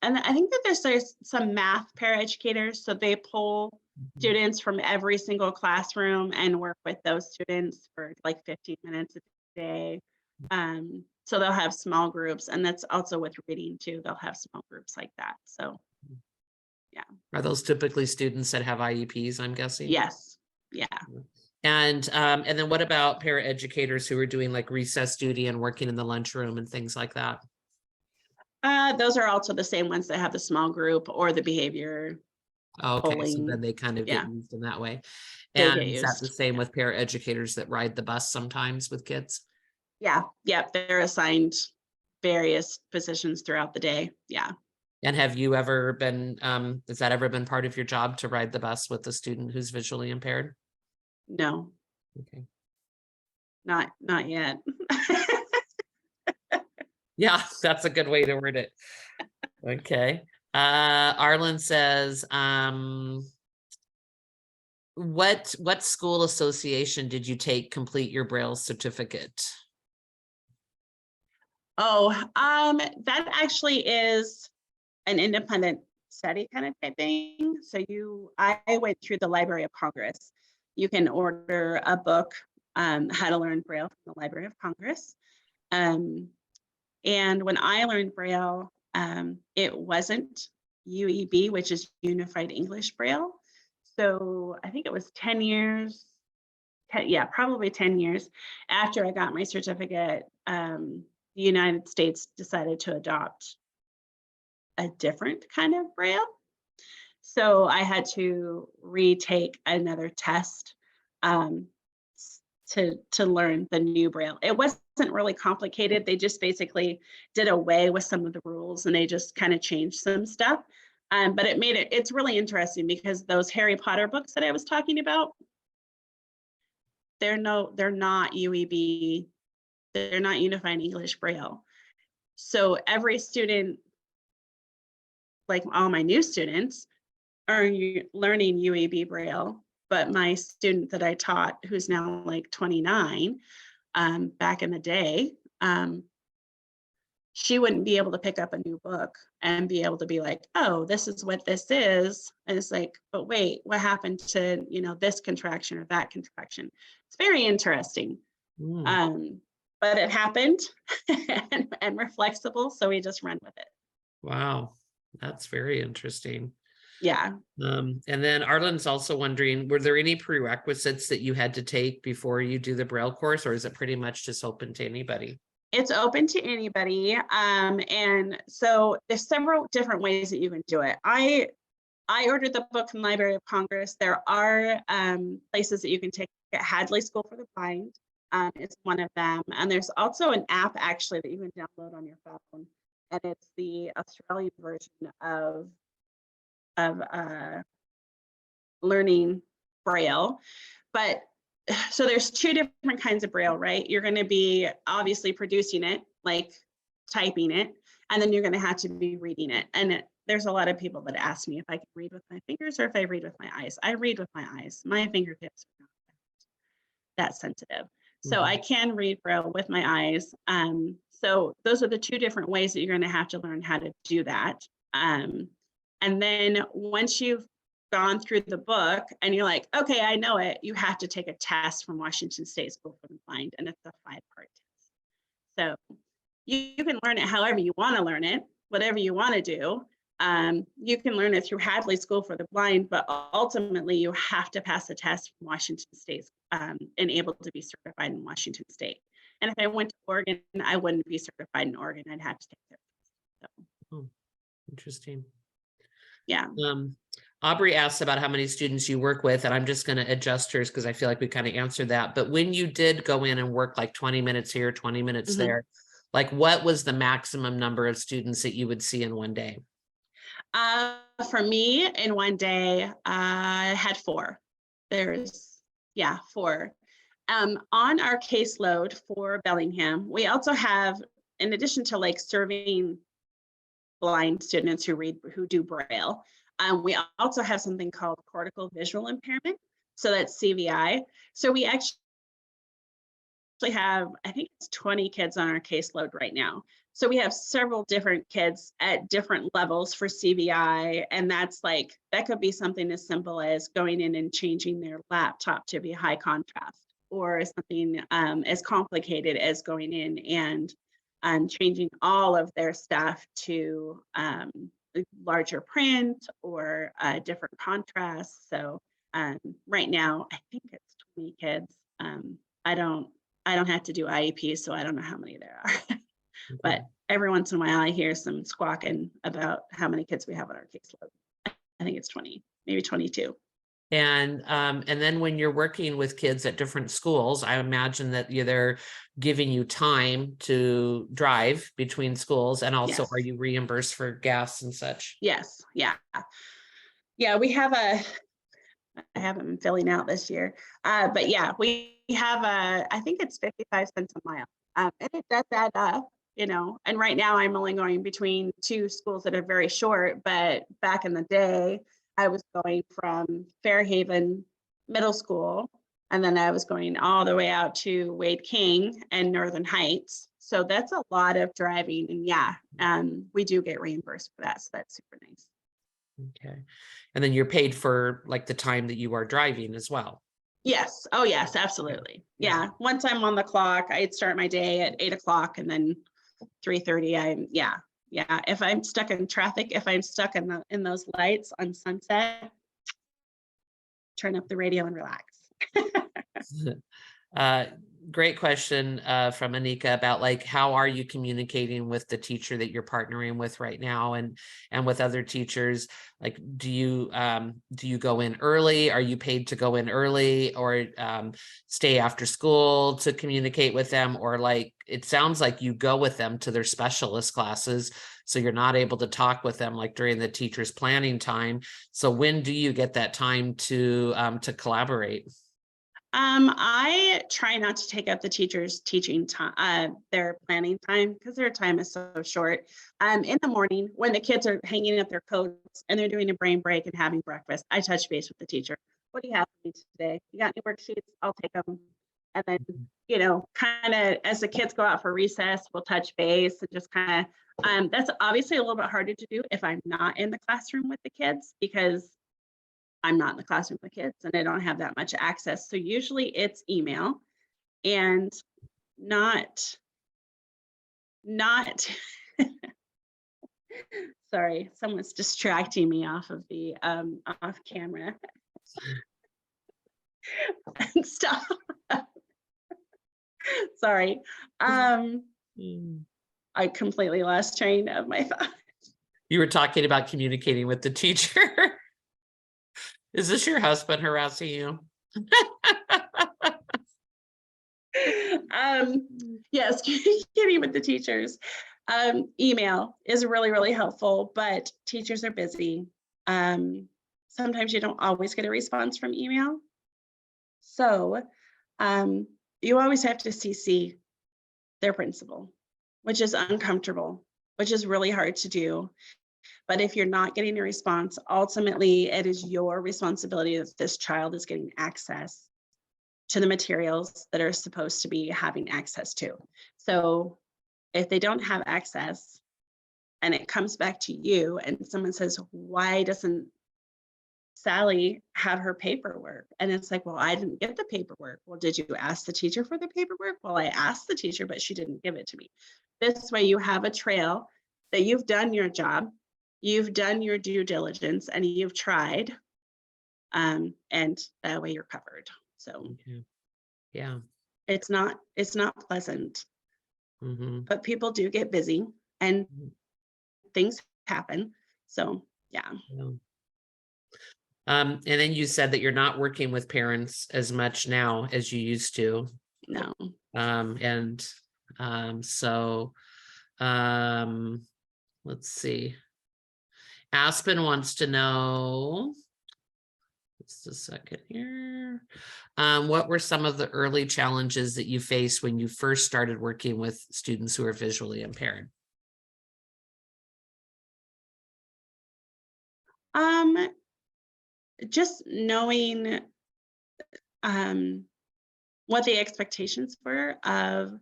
And I think that there's some math paraeducators, so they pull students from every single classroom and work with those students for like 15 minutes a day. So they'll have small groups, and that's also with reading too. They'll have small groups like that. So yeah. Are those typically students that have IEPs, I'm guessing? Yes. Yeah. And then what about paraeducators who are doing like recess duty and working in the lunchroom and things like that? Those are also the same ones that have the small group or the behavior. Okay, so Polling. then they kind of get Yeah. used in that way. They And get is that the used. same with paraeducators that ride the bus sometimes with kids? Yeah. They're assigned various positions throughout the day. Yeah. And have you ever been, has that ever been part of your job to ride the bus with a student who's visually impaired? No, Okay. not yet. Yeah, that's a good way to word it. Okay. Arlen says, what school association did you complete your Braille certificate? Oh, that actually is an independent study kind of type thing. So I went through the Library of Congress. You can order a book, How to Learn Braille from the Library of Congress. And when I learned Braille, it wasn't UEB, which is Unified English Braille. So I think it was 10 years, probably 10 years after I got my certificate, the United States decided to adopt a different kind of Braille. So I had to retake another test to learn the new Braille. It wasn't really complicated. They just basically did away with some of the rules, and they just kind of changed some stuff. But it's really interesting because those Harry Potter books that I was talking about, they're not UEB, they're not Unified English Braille. So every student, like all my new students, are learning UEB Braille, but my student that I taught, who's now like 29, back in the day, she wouldn't be able to pick up a new book and be able to be like, oh, this is what this is. And it's like, but wait, what happened to, this contraction or that contraction? It's very interesting. But it happened and we're flexible. So we just run with it. Wow, that's very interesting. Yeah. And then Arlen's also wondering, were there any prerequisites that you had to take before you do the Braille course, or is it pretty much just open to anybody? It's open to anybody. And so there's several different ways that you can do it. I ordered the book from the Library of Congress. There are places that you can take at Hadley School for the Blind. It's one of them. And there's also an app actually that you can download on your phone. And it's the Australian version of learning Braille. But so there's two different kinds of Braille, right? You're going to be obviously producing it, like typing it, and then you're going to have to be reading it. And there's a lot of people that ask me if I can read with my fingers or if I read with my eyes. I read with my eyes. My fingertips are not that sensitive. So I can read Braille with my eyes. So those are the two different ways that you're going to have to learn how to do that. And then once you've gone through the book and you're like, okay, I know it, you have to take a test from Washington State School for the Blind, and it's a 5-part test. So you can learn it however you want to learn it, whatever you want to do. You can learn it through Hadley School for the Blind, but ultimately you have to pass a test from Washington State and able to be certified in Washington State. And if I went to Oregon, I wouldn't be certified in Oregon. I'd have to take their test. So, Oh, interesting. yeah. Aubrey asked about how many students you work with, and I'm just going to adjust hers because I feel like we kind of answered that. But when you did go in and work like 20 minutes here, 20 minutes there, like what was the maximum number of students that you would see in one day? For me, in one day, I had 4. There's, 4. On our caseload for Bellingham, we also have, in addition to like serving blind students who do Braille, we also have something called cortical visual impairment. So that's CVI. So we actually have, I think it's 20 kids on our caseload right now. So we have several different kids at different levels for CVI. And that's like, that could be something as simple as going in and changing their laptop to be high contrast, or something as complicated as going in and changing all of their stuff to larger print or different contrasts. So right now, I think it's 20 kids. I don't have to do IEP, so I don't know how many there are. But every once in a while, I hear some squawking about how many kids we have on our caseload. I think it's 20, maybe 22. And then when you're working with kids at different schools, I imagine that they're giving you time to drive between schools, and also Yes. Are you reimbursed for gas and such? Yes. Yeah. We have I haven't been filling out this year, but yeah, we have I think it's 55 cents a mile, and it does add up, and right now I'm only going between 2 schools that are very short, but back in the day, I was going from Fairhaven Middle School, and then I was going all the way out to Wade King and Northern Heights. So that's a lot of driving, and we do get reimbursed for that, so that's super nice. Okay. And then you're paid for like the time that you are driving as well. Yes. Oh, yes, absolutely. Yeah. Once I'm on the clock, I'd start my day at 8 o'clock, and then 3:30. If I'm stuck in traffic, if I'm stuck in those lights on Sunset, turn up the radio and relax. Great question from Anika about like, how are you communicating with the teacher that you're partnering with right now, and with other teachers? Like, do you go in early? Are you paid to go in early, or stay after school to communicate with them? Or like, it sounds like you go with them to their specialist classes, so you're not able to talk with them like during the teacher's planning time. So when do you get that time to collaborate? I try not to take up the teachers' teaching time, their planning time, because their time is so short. In the morning, when the kids are hanging up their coats and they're doing a brain break and having breakfast, I touch base with the teacher. What do you have for me today? You got any worksheets? I'll take them. And then, kind of as the kids go out for recess, we'll touch base and just kind of, that's obviously a little bit harder to do if I'm not in the classroom with the kids, because I'm not in the classroom with kids and I don't have that much access. So usually it's email, and not sorry, someone's distracting me off of the off camera. Stop. Sorry. I completely lost train of my thought. You were talking about communicating with the teacher. Is this your husband harassing you? Yes, communicating with the teachers. Email is really, really helpful, but teachers are busy. Sometimes you don't always get a response from email. So You always have to CC their principal, which is uncomfortable, which is really hard to do. But if you're not getting a response, ultimately it is your responsibility that this child is getting access to the materials that are supposed to be having access to. So if they don't have access and it comes back to you and someone says, why doesn't Sally have her paperwork? And it's like, well, I didn't get the paperwork. Well, did you ask the teacher for the paperwork? Well, I asked the teacher, but she didn't give it to me. This way you have a trail that you've done your job, you've done your due diligence, and you've tried, and that way you're covered. So Okay. Yeah. it's not pleasant, Mm-hmm. but people do get busy and Mhm. things happen. So yeah. Yeah. And then you said that you're not working with parents as much now as you used to. No. And so let's see. Aspen wants to know, just a second here. What were some of the early challenges that you faced when you first started working with students who are visually impaired? Just knowing what the expectations were of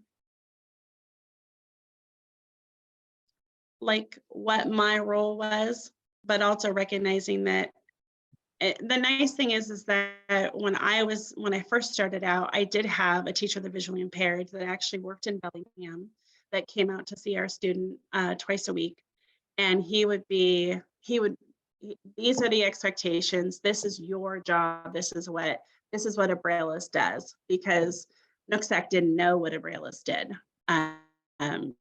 like what my role was, but also recognizing that the nice thing is that when I first started out, I did have a teacher of the visually impaired that actually worked in Bellingham that came out to see our student twice a week. And he would, these are the expectations. This is your job. This is what a Brailleist does, because Nooksack didn't know what a Brailleist did. Um,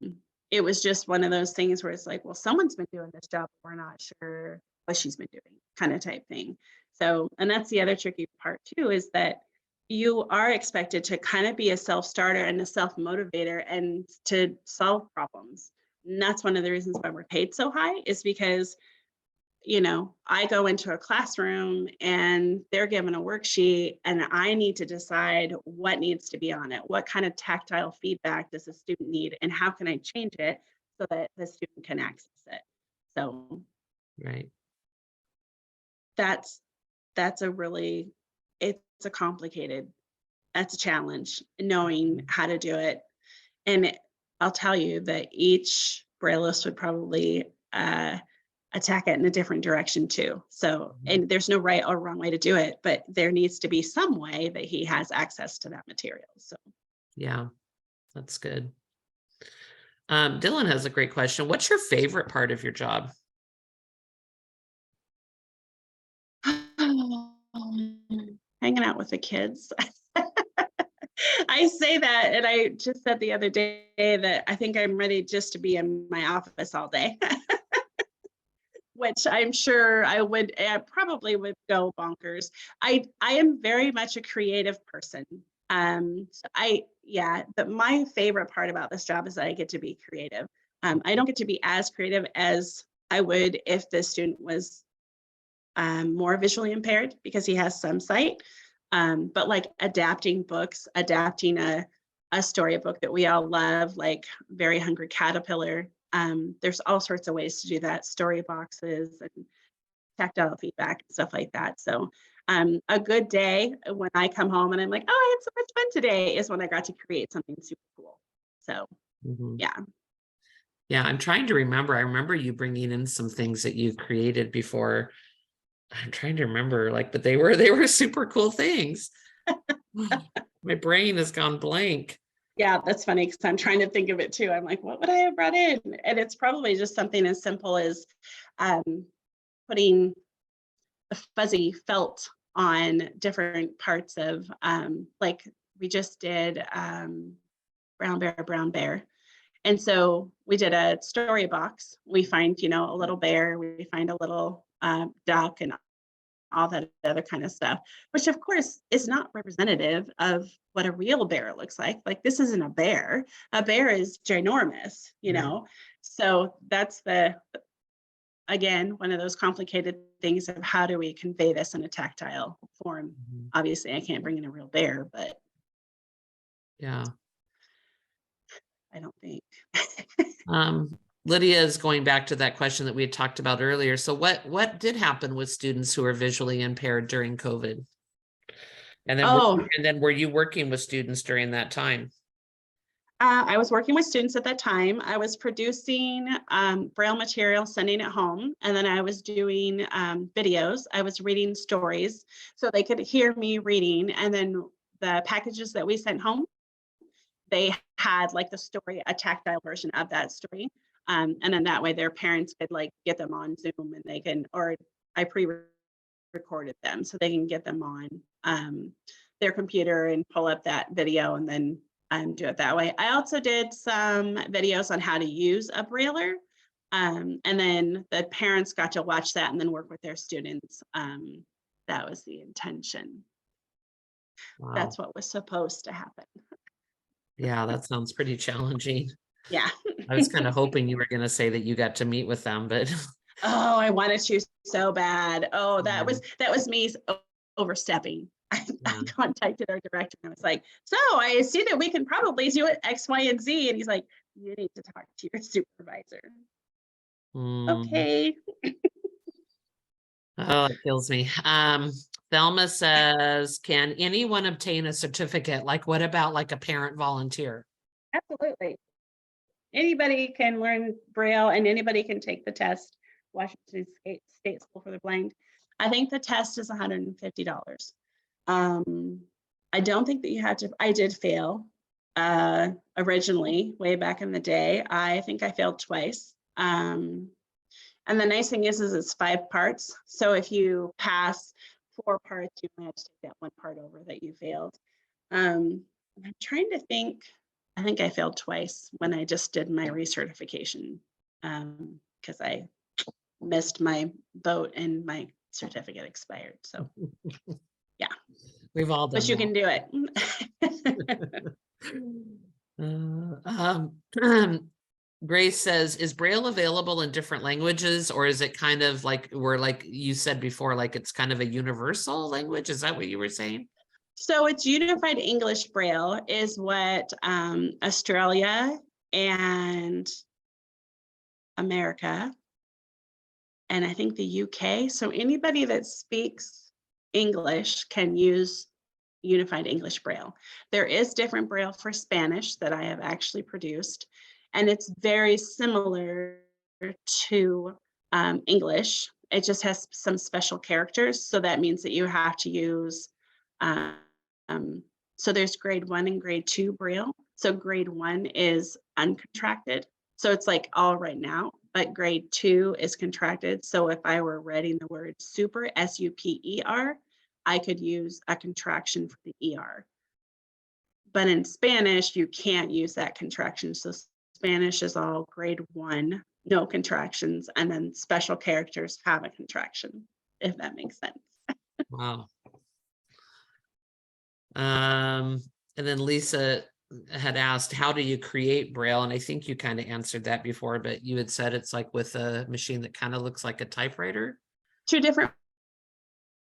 it was just one of those things where it's like, well, someone's been doing this job. We're not sure what she's been doing, kind of type thing. So, and that's the other tricky part too, is that you are expected to kind of be a self-starter and a self-motivator and to solve problems. And that's one of the reasons why we're paid so high, is because, you know, I go into a classroom and they're given a worksheet and I need to decide what needs to be on it. What kind of tactile feedback does the student need, and how can I change it so that the student can access it? So Right. that's a really, it's a complicated, that's a challenge, knowing how to do it. And I'll tell you that each Brailleist would probably attack it in a different direction too. So, and there's no right or wrong way to do it, but there needs to be some way that he has access to that material. So Yeah, that's good. Dylan has a great question. What's your favorite part of your job? hanging out with the kids. I say that, and I just said the other day that I think I'm ready just to be in my office all day. Which I'm sure I probably would go bonkers. I am very much a creative person. But my favorite part about this job is that I get to be creative. I don't get to be as creative as I would if the student was more visually impaired, because he has some sight. But like adapting books, adapting a storybook that we all love, like Very Hungry Caterpillar. There's all sorts of ways to do that, story boxes and tactile feedback and stuff like that. So a good day when I come home and I'm like, oh, I had so much fun today, is when I got to create something super cool. So Mhm. yeah. Yeah, I'm trying to remember. I remember you bringing in some things that you created before. I'm trying to remember, like, but they were super cool things. My brain has gone blank. Yeah, that's funny because I'm trying to think of it too. I'm like, what would I have brought in? And it's probably just something as simple as putting a fuzzy felt on different parts of, like we just did Brown Bear, Brown Bear. And so we did a story box. We find, you know, a little bear, we find a little duck and all that other kind of stuff, which of course is not representative of what a real bear looks like. Like, this isn't a bear. A bear is ginormous, you Right. know? So that's again, one of those complicated things of how do we convey this in a tactile form? Mhm. Obviously, I can't bring in a real bear, but Yeah. I don't think. Lydia is going back to that question that we had talked about earlier. So what did happen with students who are visually impaired during COVID? And then Oh, were you working with students during that time? I was working with students at that time. I was producing Braille material, sending it home, and then I was doing videos. I was reading stories so they could hear me reading, and then the packages that we sent home, they had like the story, a tactile version of that story. And then that way their parents could like get them on Zoom and they can, or I pre-recorded them so they can get them on their computer and pull up that video and then do it that way. I also did some videos on how to use a Brailler. And then the parents got to watch that and then work with their students. That was the intention. Wow. That's what was supposed to happen. Yeah, that sounds pretty challenging. Yeah. I was kind of hoping you were going to say that you got to meet with them, but Oh, I wanted to so bad. Oh, that was me overstepping. I contacted our director and I was like, so I see that we can probably do it X, Y, and Z. And he's like, you need to talk to your supervisor. Okay. Oh, it kills me. Thelma says, can anyone obtain a certificate? Like, what about like a parent volunteer? Absolutely. Anybody can learn Braille and anybody can take the test. Washington State School for the Blind. I think the test is $150. I don't think that you had to, I did fail originally way back in the day. I think I failed twice. And the nice thing is it's 5 parts. So if you pass 4 parts, you only have to take that 1 part over that you failed. I'm trying to think, I think I failed twice when I just did my recertification because I missed my boat and my certificate expired. So yeah, we've all done but you can do it. Grace says, is Braille available in different languages, or is it kind of like, where, like you said before, like it's kind of a universal language? Is that what you were saying? So it's Unified English Braille is what Australia and America, and I think the UK. So anybody that speaks English can use Unified English Braille. There is different Braille for Spanish that I have actually produced, and it's very similar to English. It just has some special characters. So that means that you have to use, so there's grade 1 and grade 2 Braille. So grade 1 is uncontracted. So it's like all right now, but grade 2 is contracted. So if I were writing the word super, S-U-P-E-R, I could use a contraction for the ER. But in Spanish, you can't use that contraction. So Spanish is all grade 1, no contractions, and then special characters have a contraction, if that makes sense. Wow. And then Lisa had asked, how do you create Braille? And I think you kind of answered that before, but you had said it's like with a machine that kind of looks like a typewriter. 2 different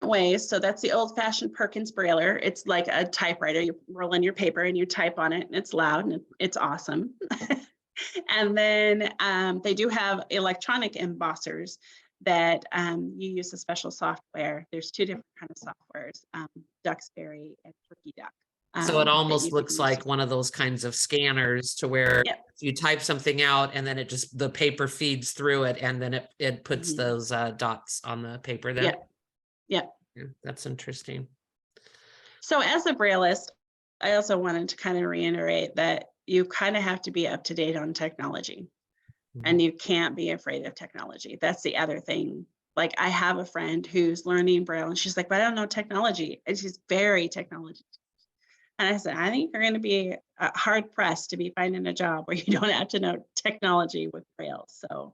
ways. So that's the old-fashioned Perkins Brailler. It's like a typewriter. You roll in your paper and you type on it, and it's loud and it's awesome. And then they do have electronic embossers that you use a special software. There's 2 different kind of softwares, Duxbury and Turkey Duck. So it almost looks like one of those kinds of scanners to where you type something out and then it just, the paper feeds through it and then it puts those dots on the paper there. Yeah, that's interesting. So as a Brailleist, I also wanted to kind of reiterate that you kind of have to be up to date on technology and you can't be afraid of technology. That's the other thing. Like I have a friend who's learning Braille and she's like, but I don't know technology. And she's very technology. And I said, I think you're going to be hard pressed to be finding a job where you don't have to know technology with Braille. So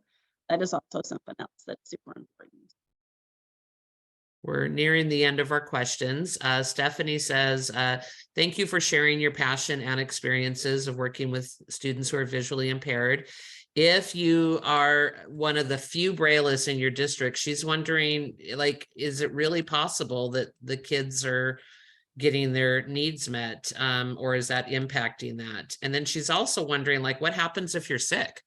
that is also something else that's super important. We're nearing the end of our questions. Stephanie says, thank you for sharing your passion and experiences of working with students who are visually impaired. If you are one of the few Braillists in your district, she's wondering, like, is it really possible that the kids are, getting their needs met, or is that impacting that? And then she's also wondering, like, what happens if you're sick?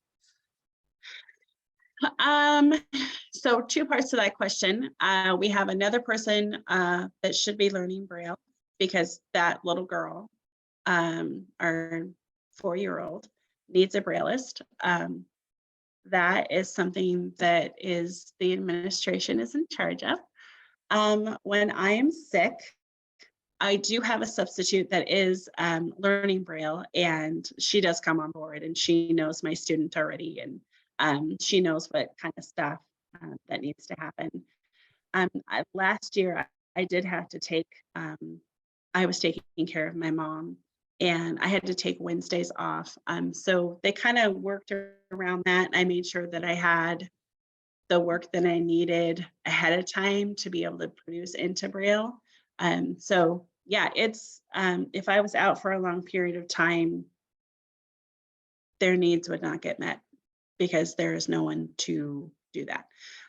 So two parts to that question. We have another person that should be learning Braille because that little girl, our 4-year-old, needs a Brailleist. That is something that is the administration is in charge of. When I am sick, I do have a substitute that is learning Braille, and she does come on board, and she knows my student already, and she knows what kind of stuff that needs to happen. Last year, I did have to take, I was taking care of my mom, and I had to take Wednesdays off. So they kind of worked around that. I made sure that I had the work that I needed ahead of time to be able to produce into Braille. So yeah, it's if I was out for a long period of time, their needs would not get met because there is no one to do that.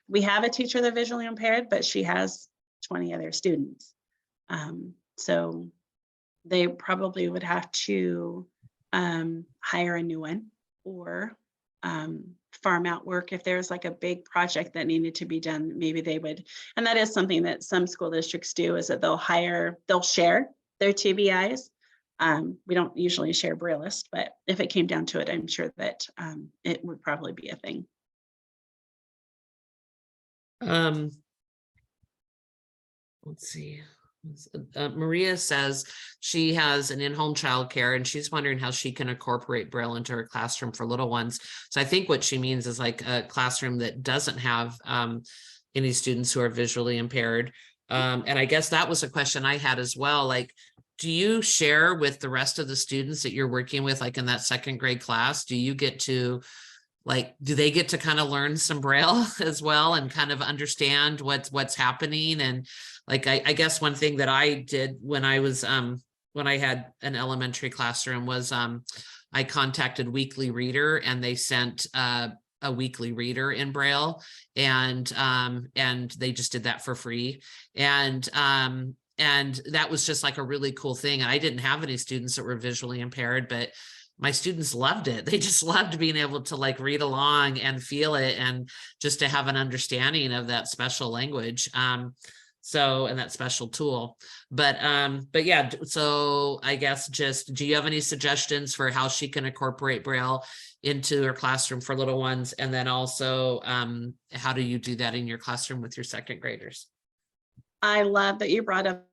We have a teacher that's visually impaired, but she has 20 other students. So they probably would have to hire a new one or farm out work. If there's like a big project that needed to be done, maybe they would. And that is something that some school districts do, is that they'll share their TBIs. We don't usually share Brailleist, but if it came down to it, I'm sure that it would probably be a thing. Let's see. Maria says she has an in-home childcare and she's wondering how she can incorporate Braille into her classroom for little ones. So I think what she means is like a classroom that doesn't have any students who are visually impaired. And I guess that was a question I had as well. Like, do you share with the rest of the students that you're working with, like in that 2nd grade class? Do you get to do they get to kind of learn some Braille as well and kind of understand what's happening? And like, I guess one thing that I did when I was, when I had an elementary classroom was I contacted Weekly Reader, and they sent a weekly reader in Braille, and they just did that for free. And that was just like a really cool thing. And I didn't have any students that were visually impaired, but my students loved it. They just loved being able to like read along and feel it, and just to have an understanding of that special language. And that special tool. But yeah, so I guess just, do you have any suggestions for how she can incorporate Braille into her classroom for little ones? And then also, how do you do that in your classroom with your 2nd graders? I love that you brought up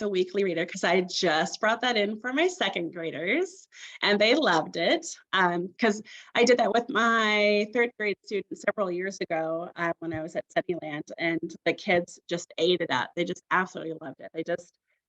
the weekly reader, because I just brought that in for my 2nd graders and they loved it. Because I did that with my 3rd grade students several years ago when I was at Sunnyland, and the kids just ate it up. They just absolutely loved it.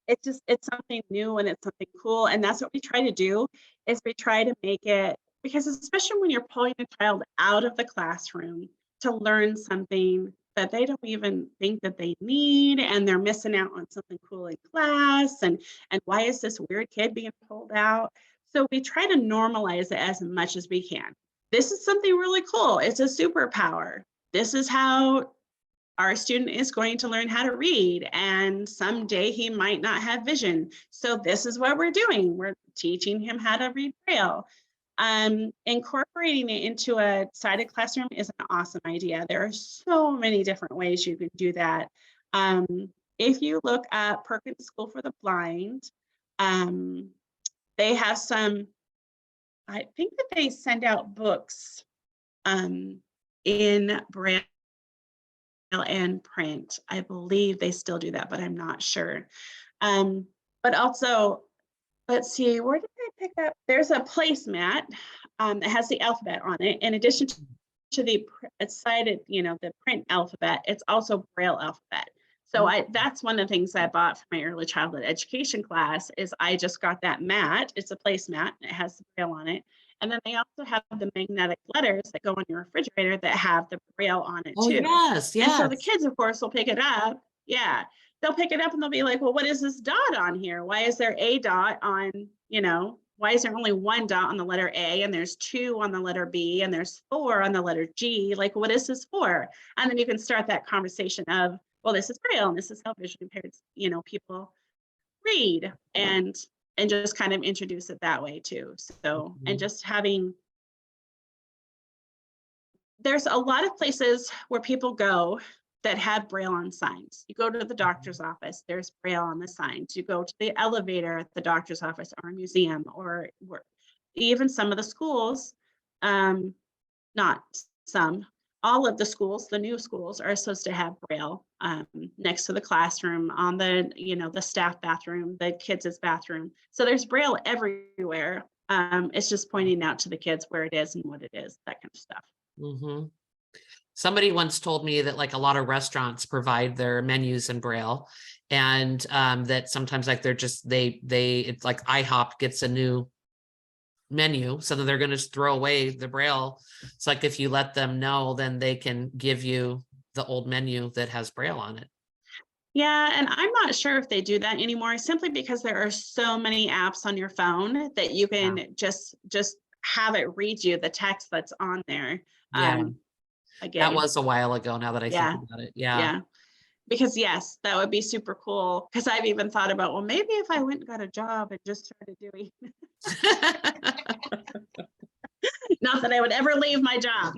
It's something new and it's something cool. And that's what we try to do, is we try to make it, because especially when you're pulling a child out of the classroom to learn something that they don't even think that they need, and they're missing out on something cool in class, and why is this weird kid being pulled out? So we try to normalize it as much as we can. This is something really cool. It's a superpower. This is how our student is going to learn how to read, and someday he might not have vision. So this is what we're doing. We're teaching him how to read Braille. Incorporating it into a sighted classroom is an awesome idea. There are so many different ways you can do that. If you look at Perkins School for the Blind, they have some, I think that they send out books in Braille and print. I believe they still do that, but I'm not sure. But also, let's see, where did I pick up? There's a placemat that has the alphabet on it. In addition to the cited, the print alphabet, it's also Braille alphabet. So that's one of the things I bought for my early childhood education class, is I just got that mat. It's a placemat. It has the Braille on it. And then they also have the magnetic letters that go on your refrigerator that have the Braille on it too. Yes, yes. And so the kids, of course, will pick it up. Yeah. They'll pick it up and they'll be like, well, what is this dot on here? Why is there a dot on, why is there only 1 dot on the letter A, and there's 2 on the letter B, and there's 4 on the letter G? Like, what is this for? And then you can start that conversation of, well, this is Braille, and this is how visually impaired, people read and just kind of introduce it that way too. So, and just having, there's a lot of places where people go that have Braille on signs. You go to the doctor's office, there's Braille on the signs. You go to the elevator at the doctor's office or a museum, or even some of the schools, not some, all of the schools, the new schools are supposed to have Braille next to the classroom, on the, the staff bathroom, the kids' bathroom. So there's Braille everywhere. It's just pointing out to the kids where it is and what it is, that kind of stuff. Mm-hmm. Somebody once told me that like a lot of restaurants provide their menus in Braille, and that sometimes like they're just it's like IHOP gets a new menu, so that they're going to throw away the Braille. It's like if you let them know, then they can give you the old menu that has Braille on it. Yeah, and I'm not sure if they do that anymore, simply because there are so many apps on your phone that you can just have it read you the text that's on there. Yeah. Again, that was a while ago, now that I think about it. Yeah. Because yes, that would be super cool. Because I've even thought about, well, maybe if I went and got a job and just started doing not that I would ever leave my job.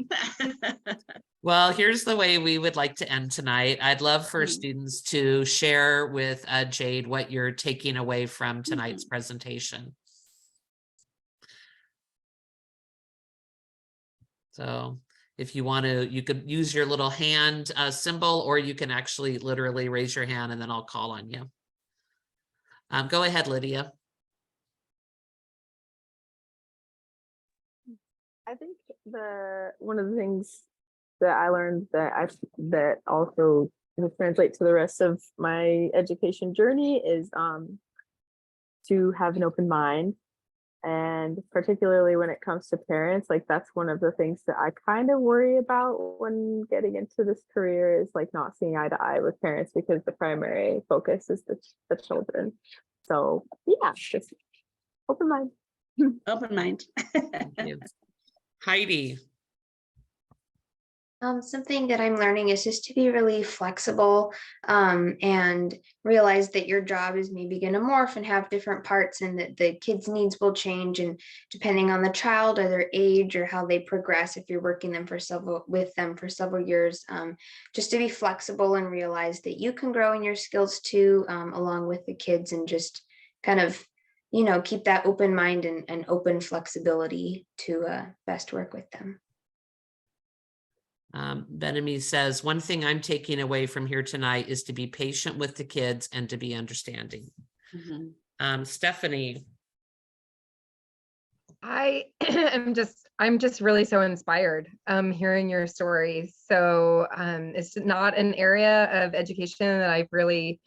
Well, here's the way we would like to end tonight. I'd love for students to share with Jade what you're taking away from tonight's presentation. So if you want to, you could use your little hand symbol, or you can actually literally raise your hand and then I'll call on you. Go ahead, Lydia. I think one of the things that I learned that also translates to the rest of my education journey is to have an open mind. And particularly when it comes to parents, like that's one of the things that I kind of worry about when getting into this career, is like not seeing eye to eye with parents, because the primary focus is the children. So yeah, just open mind. Open mind. Thank you. Heidi. Something that I'm learning is just to be really flexible and realize that your job is maybe going to morph and have different parts, and that the kids' needs will change, and depending on the child or their age or how they progress, if you're working with them for several years, just to be flexible and realize that you can grow in your skills too, along with the kids, and just kind of, keep that open mind and open flexibility to best work with them. Benamy says, one thing I'm taking away from here tonight is to be patient with the kids and to be understanding. Stephanie. I'm just really so inspired hearing your story. So it's not an area of education that I've really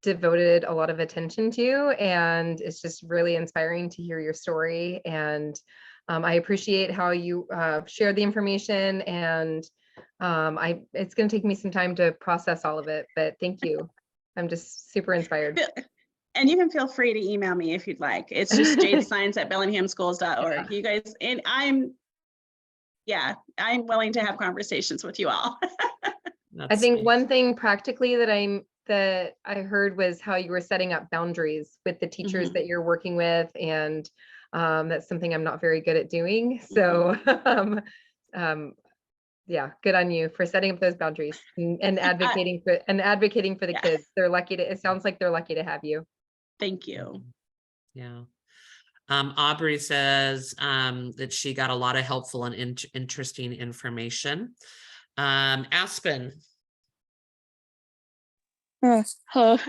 devoted a lot of attention to, and it's just really inspiring to hear your story. And I appreciate how you shared the information, and it's going to take me some time to process all of it, but thank you. I'm just super inspired. And you can feel free to email me if you'd like. It's just jadesigns@bellinghamschools.org. You guys, and I'm willing to have conversations with you all. I think one thing practically that I heard was how you were setting up boundaries with the teachers that you're working with, and that's something I'm not very good at doing. So yeah, good on you for setting up those boundaries and advocating for the kids. They're lucky it sounds like they're lucky to have you. Thank you. Yeah. Aubrey says that she got a lot of helpful and interesting information. Aspen. The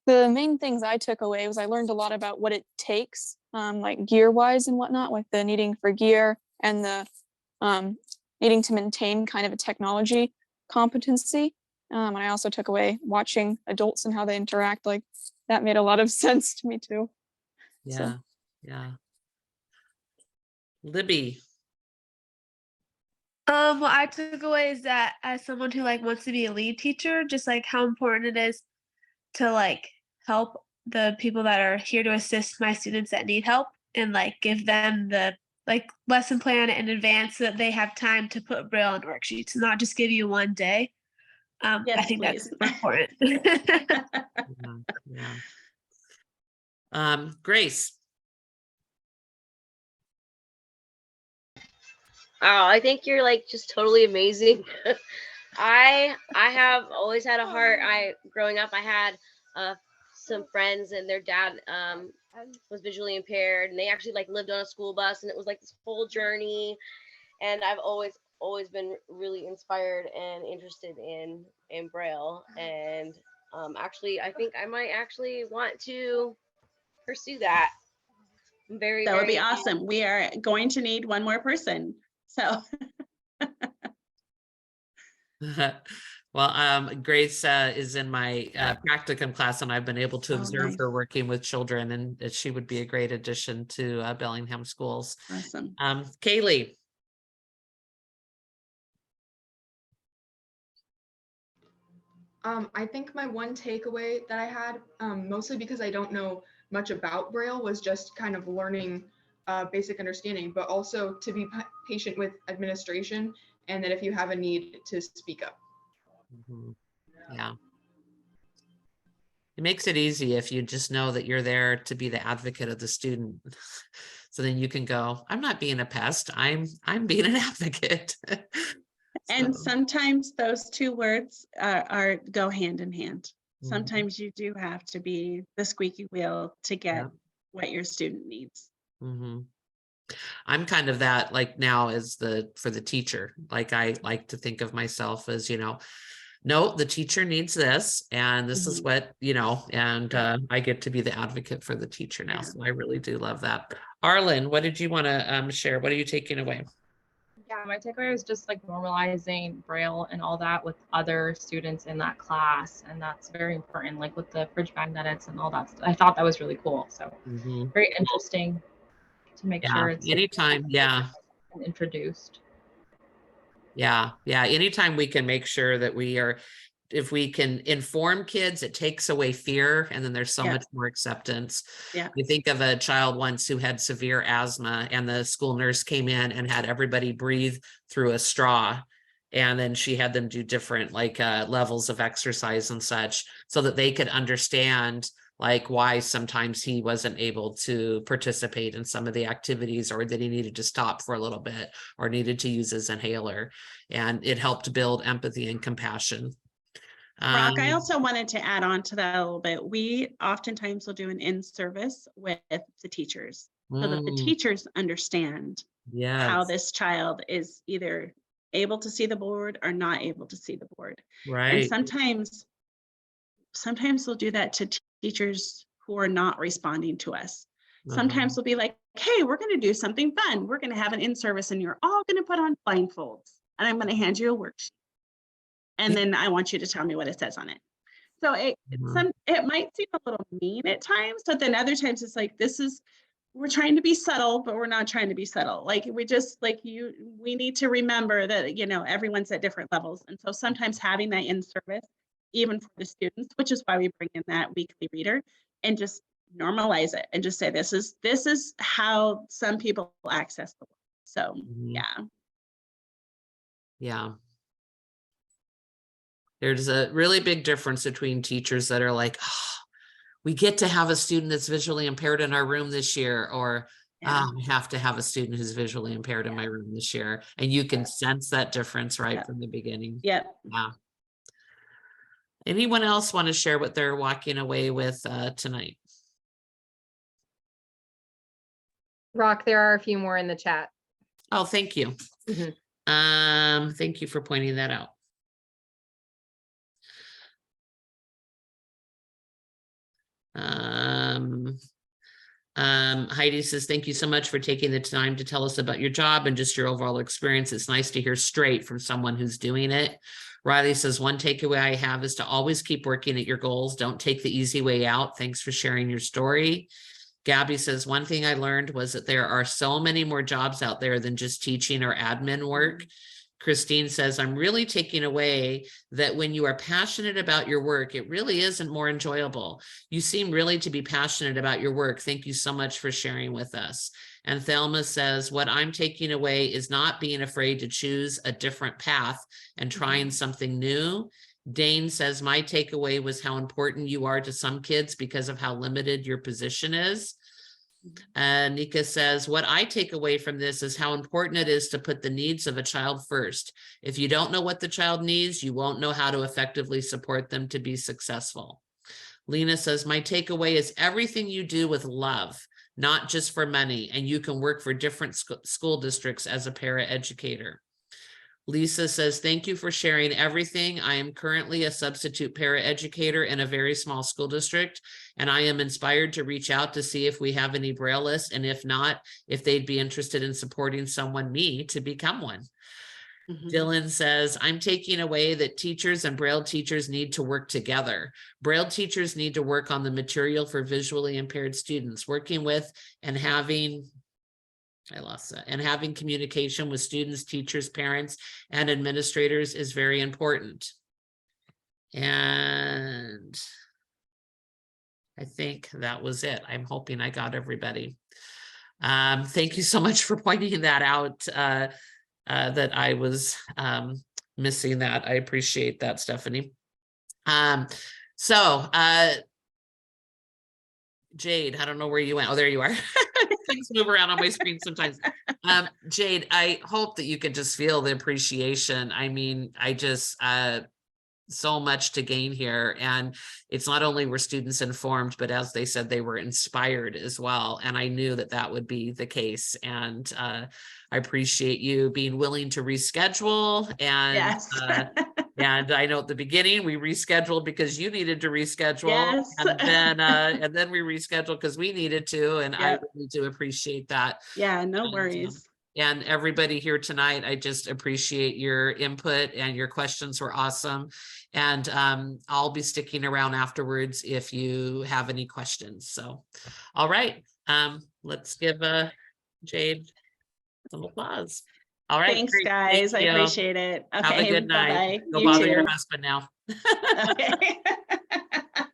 main things I took away was I learned a lot about what it takes, like gear wise and whatnot, like the needing for gear and the needing to maintain kind of a technology competency. And I also took away watching adults and how they interact. Like that made a lot of sense to me too. Yeah. Yeah. Libby. What I took away is that as someone who wants to be a lead teacher, just how important it is to help the people that are here to assist my students that need help, and give them the lesson plan in advance so that they have time to put Braille on worksheets, not just give you one day. Yes, I think please. that's super important. Yeah. Grace. Oh, I think you're like just totally amazing. I have always had a heart. Growing up, I had some friends and their dad was visually impaired, and they actually like lived on a school bus, and it was like this whole journey. And I've always been really inspired and interested in Braille. And actually, I think I might actually want to pursue that. I'm very, That would be very awesome. We are going to need one more person. So Well, Grace is in my practicum class, and I've been able to Oh, observe nice. her working with children, and she would be a great addition to Bellingham schools. awesome. Kaylee. I think my one takeaway that I had, mostly because I don't know much about Braille, was just kind of learning basic understanding, but also to be patient with administration, and that if you have a need, to speak up. Yeah. It makes it easy if you just know that you're there to be the advocate of the student. So then you can go, I'm not being a pest, I'm being an advocate. And So, sometimes those two words go hand in hand. Mhm. Sometimes you do have to be the squeaky wheel to get Yeah. what your student needs. Mhm. I'm kind of that, like, now as for the teacher, like, I like to think of myself as, no, the teacher needs this, and this is Mhm. what, and I get to be the advocate for the teacher now. Yeah. So I really do love that. Arlen, what did you want to share? What are you taking away? Yeah, my takeaway was just like normalizing Braille and all that with other students in that class. And that's very important, like with the fridge magnets and all that stuff. I thought that was really cool. So very interesting to make sure it's Anytime. Yeah. introduced. Yeah. Anytime we can make sure that if we can inform kids, it takes away fear, and then there's so much more acceptance. Yeah. You think of a child once who had severe asthma, and the school nurse came in and had everybody breathe through a straw. And then she had them do different levels of exercise and such, so that they could understand like why sometimes he wasn't able to participate in some of the activities, or that he needed to stop for a little bit, or needed to use his inhaler. And it helped build empathy and compassion. Rock, I also wanted to add on to that a little bit. We oftentimes will do an in-service with the teachers so that the teachers understand how this child is either able to see the board or not able to see the board. Right. And sometimes we'll do that to teachers who are not responding to us. Sometimes we'll be like, hey, we're going to do something fun. We're going to have an in-service, and you're all going to put on blindfolds, and I'm going to hand you a worksheet. And then I want you to tell me what it says on it. So it might seem a little mean at times, but then other times it's like, we're trying to be subtle, but we're not trying to be subtle. Like we need to remember that, everyone's at different levels. And so sometimes having that in service, even for the students, which is why we bring in that weekly reader, and just normalize it and just say, this is how some people access the world. So yeah. There's a really big difference between teachers that are like, oh, we get to have a student that's visually impaired in our room this year, or we have to have a student who's visually impaired in my room this year. And you can sense that difference right from the beginning. Yeah. Anyone else want to share what they're walking away with tonight? Rock, there are a few more in the chat. Oh, thank you. Thank you for pointing that out. Heidi says, thank you so much for taking the time to tell us about your job and just your overall experience. It's nice to hear straight from someone who's doing it. Riley says, one takeaway I have is to always keep working at your goals. Don't take the easy way out. Thanks for sharing your story. Gabby says, one thing I learned was that there are so many more jobs out there than just teaching or admin work. Christine says, I'm really taking away that when you are passionate about your work, it really isn't more enjoyable. You seem really to be passionate about your work. Thank you so much for sharing with us. And Thelma says, what I'm taking away is not being afraid to choose a different path and trying something new. Dane says, my takeaway was how important you are to some kids because of how limited your position is. Nika says, what I take away from this is how important it is to put the needs of a child first. If you don't know what the child needs, you won't know how to effectively support them to be successful. Lena says, my takeaway is everything you do with love, not just for money, and you can work for different school districts as a paraeducator. Lisa says, thank you for sharing everything. I am currently a substitute paraeducator in a very small school district, and I am inspired to reach out to see if we have any Braille lists, and if not, if they'd be interested in supporting me to become one. Dylan says, I'm taking away that teachers and Braille teachers need to work together. Braille teachers need to work on the material for visually impaired students, working with and having having communication with students, teachers, parents, and administrators is very important. And I think that was it. I'm hoping I got everybody. Thank you so much for pointing that out, that I was missing that. I appreciate that, Stephanie. Jade, I don't know where you went. Oh, there you are. Things move around on my screen sometimes. Jade, I hope that you could just feel the appreciation. I mean, I just, so much to gain here. And it's not only were students informed, but as they said, they were inspired as well. And I knew that that would be the case. And I appreciate you being willing to reschedule. And Yes. and I know at the beginning we rescheduled because you needed to reschedule. Yes. And then we rescheduled because we needed to. And I really do appreciate that. Yeah, no worries. And everybody here tonight, I just appreciate your input, and your questions were awesome. And I'll be sticking around afterwards if you have any questions. So, all right, let's give Jade some applause. All right. Thanks, great. guys. Thank I you. appreciate it. Okay, Have a good night. bye-bye. Go You bother too. your husband now. Okay.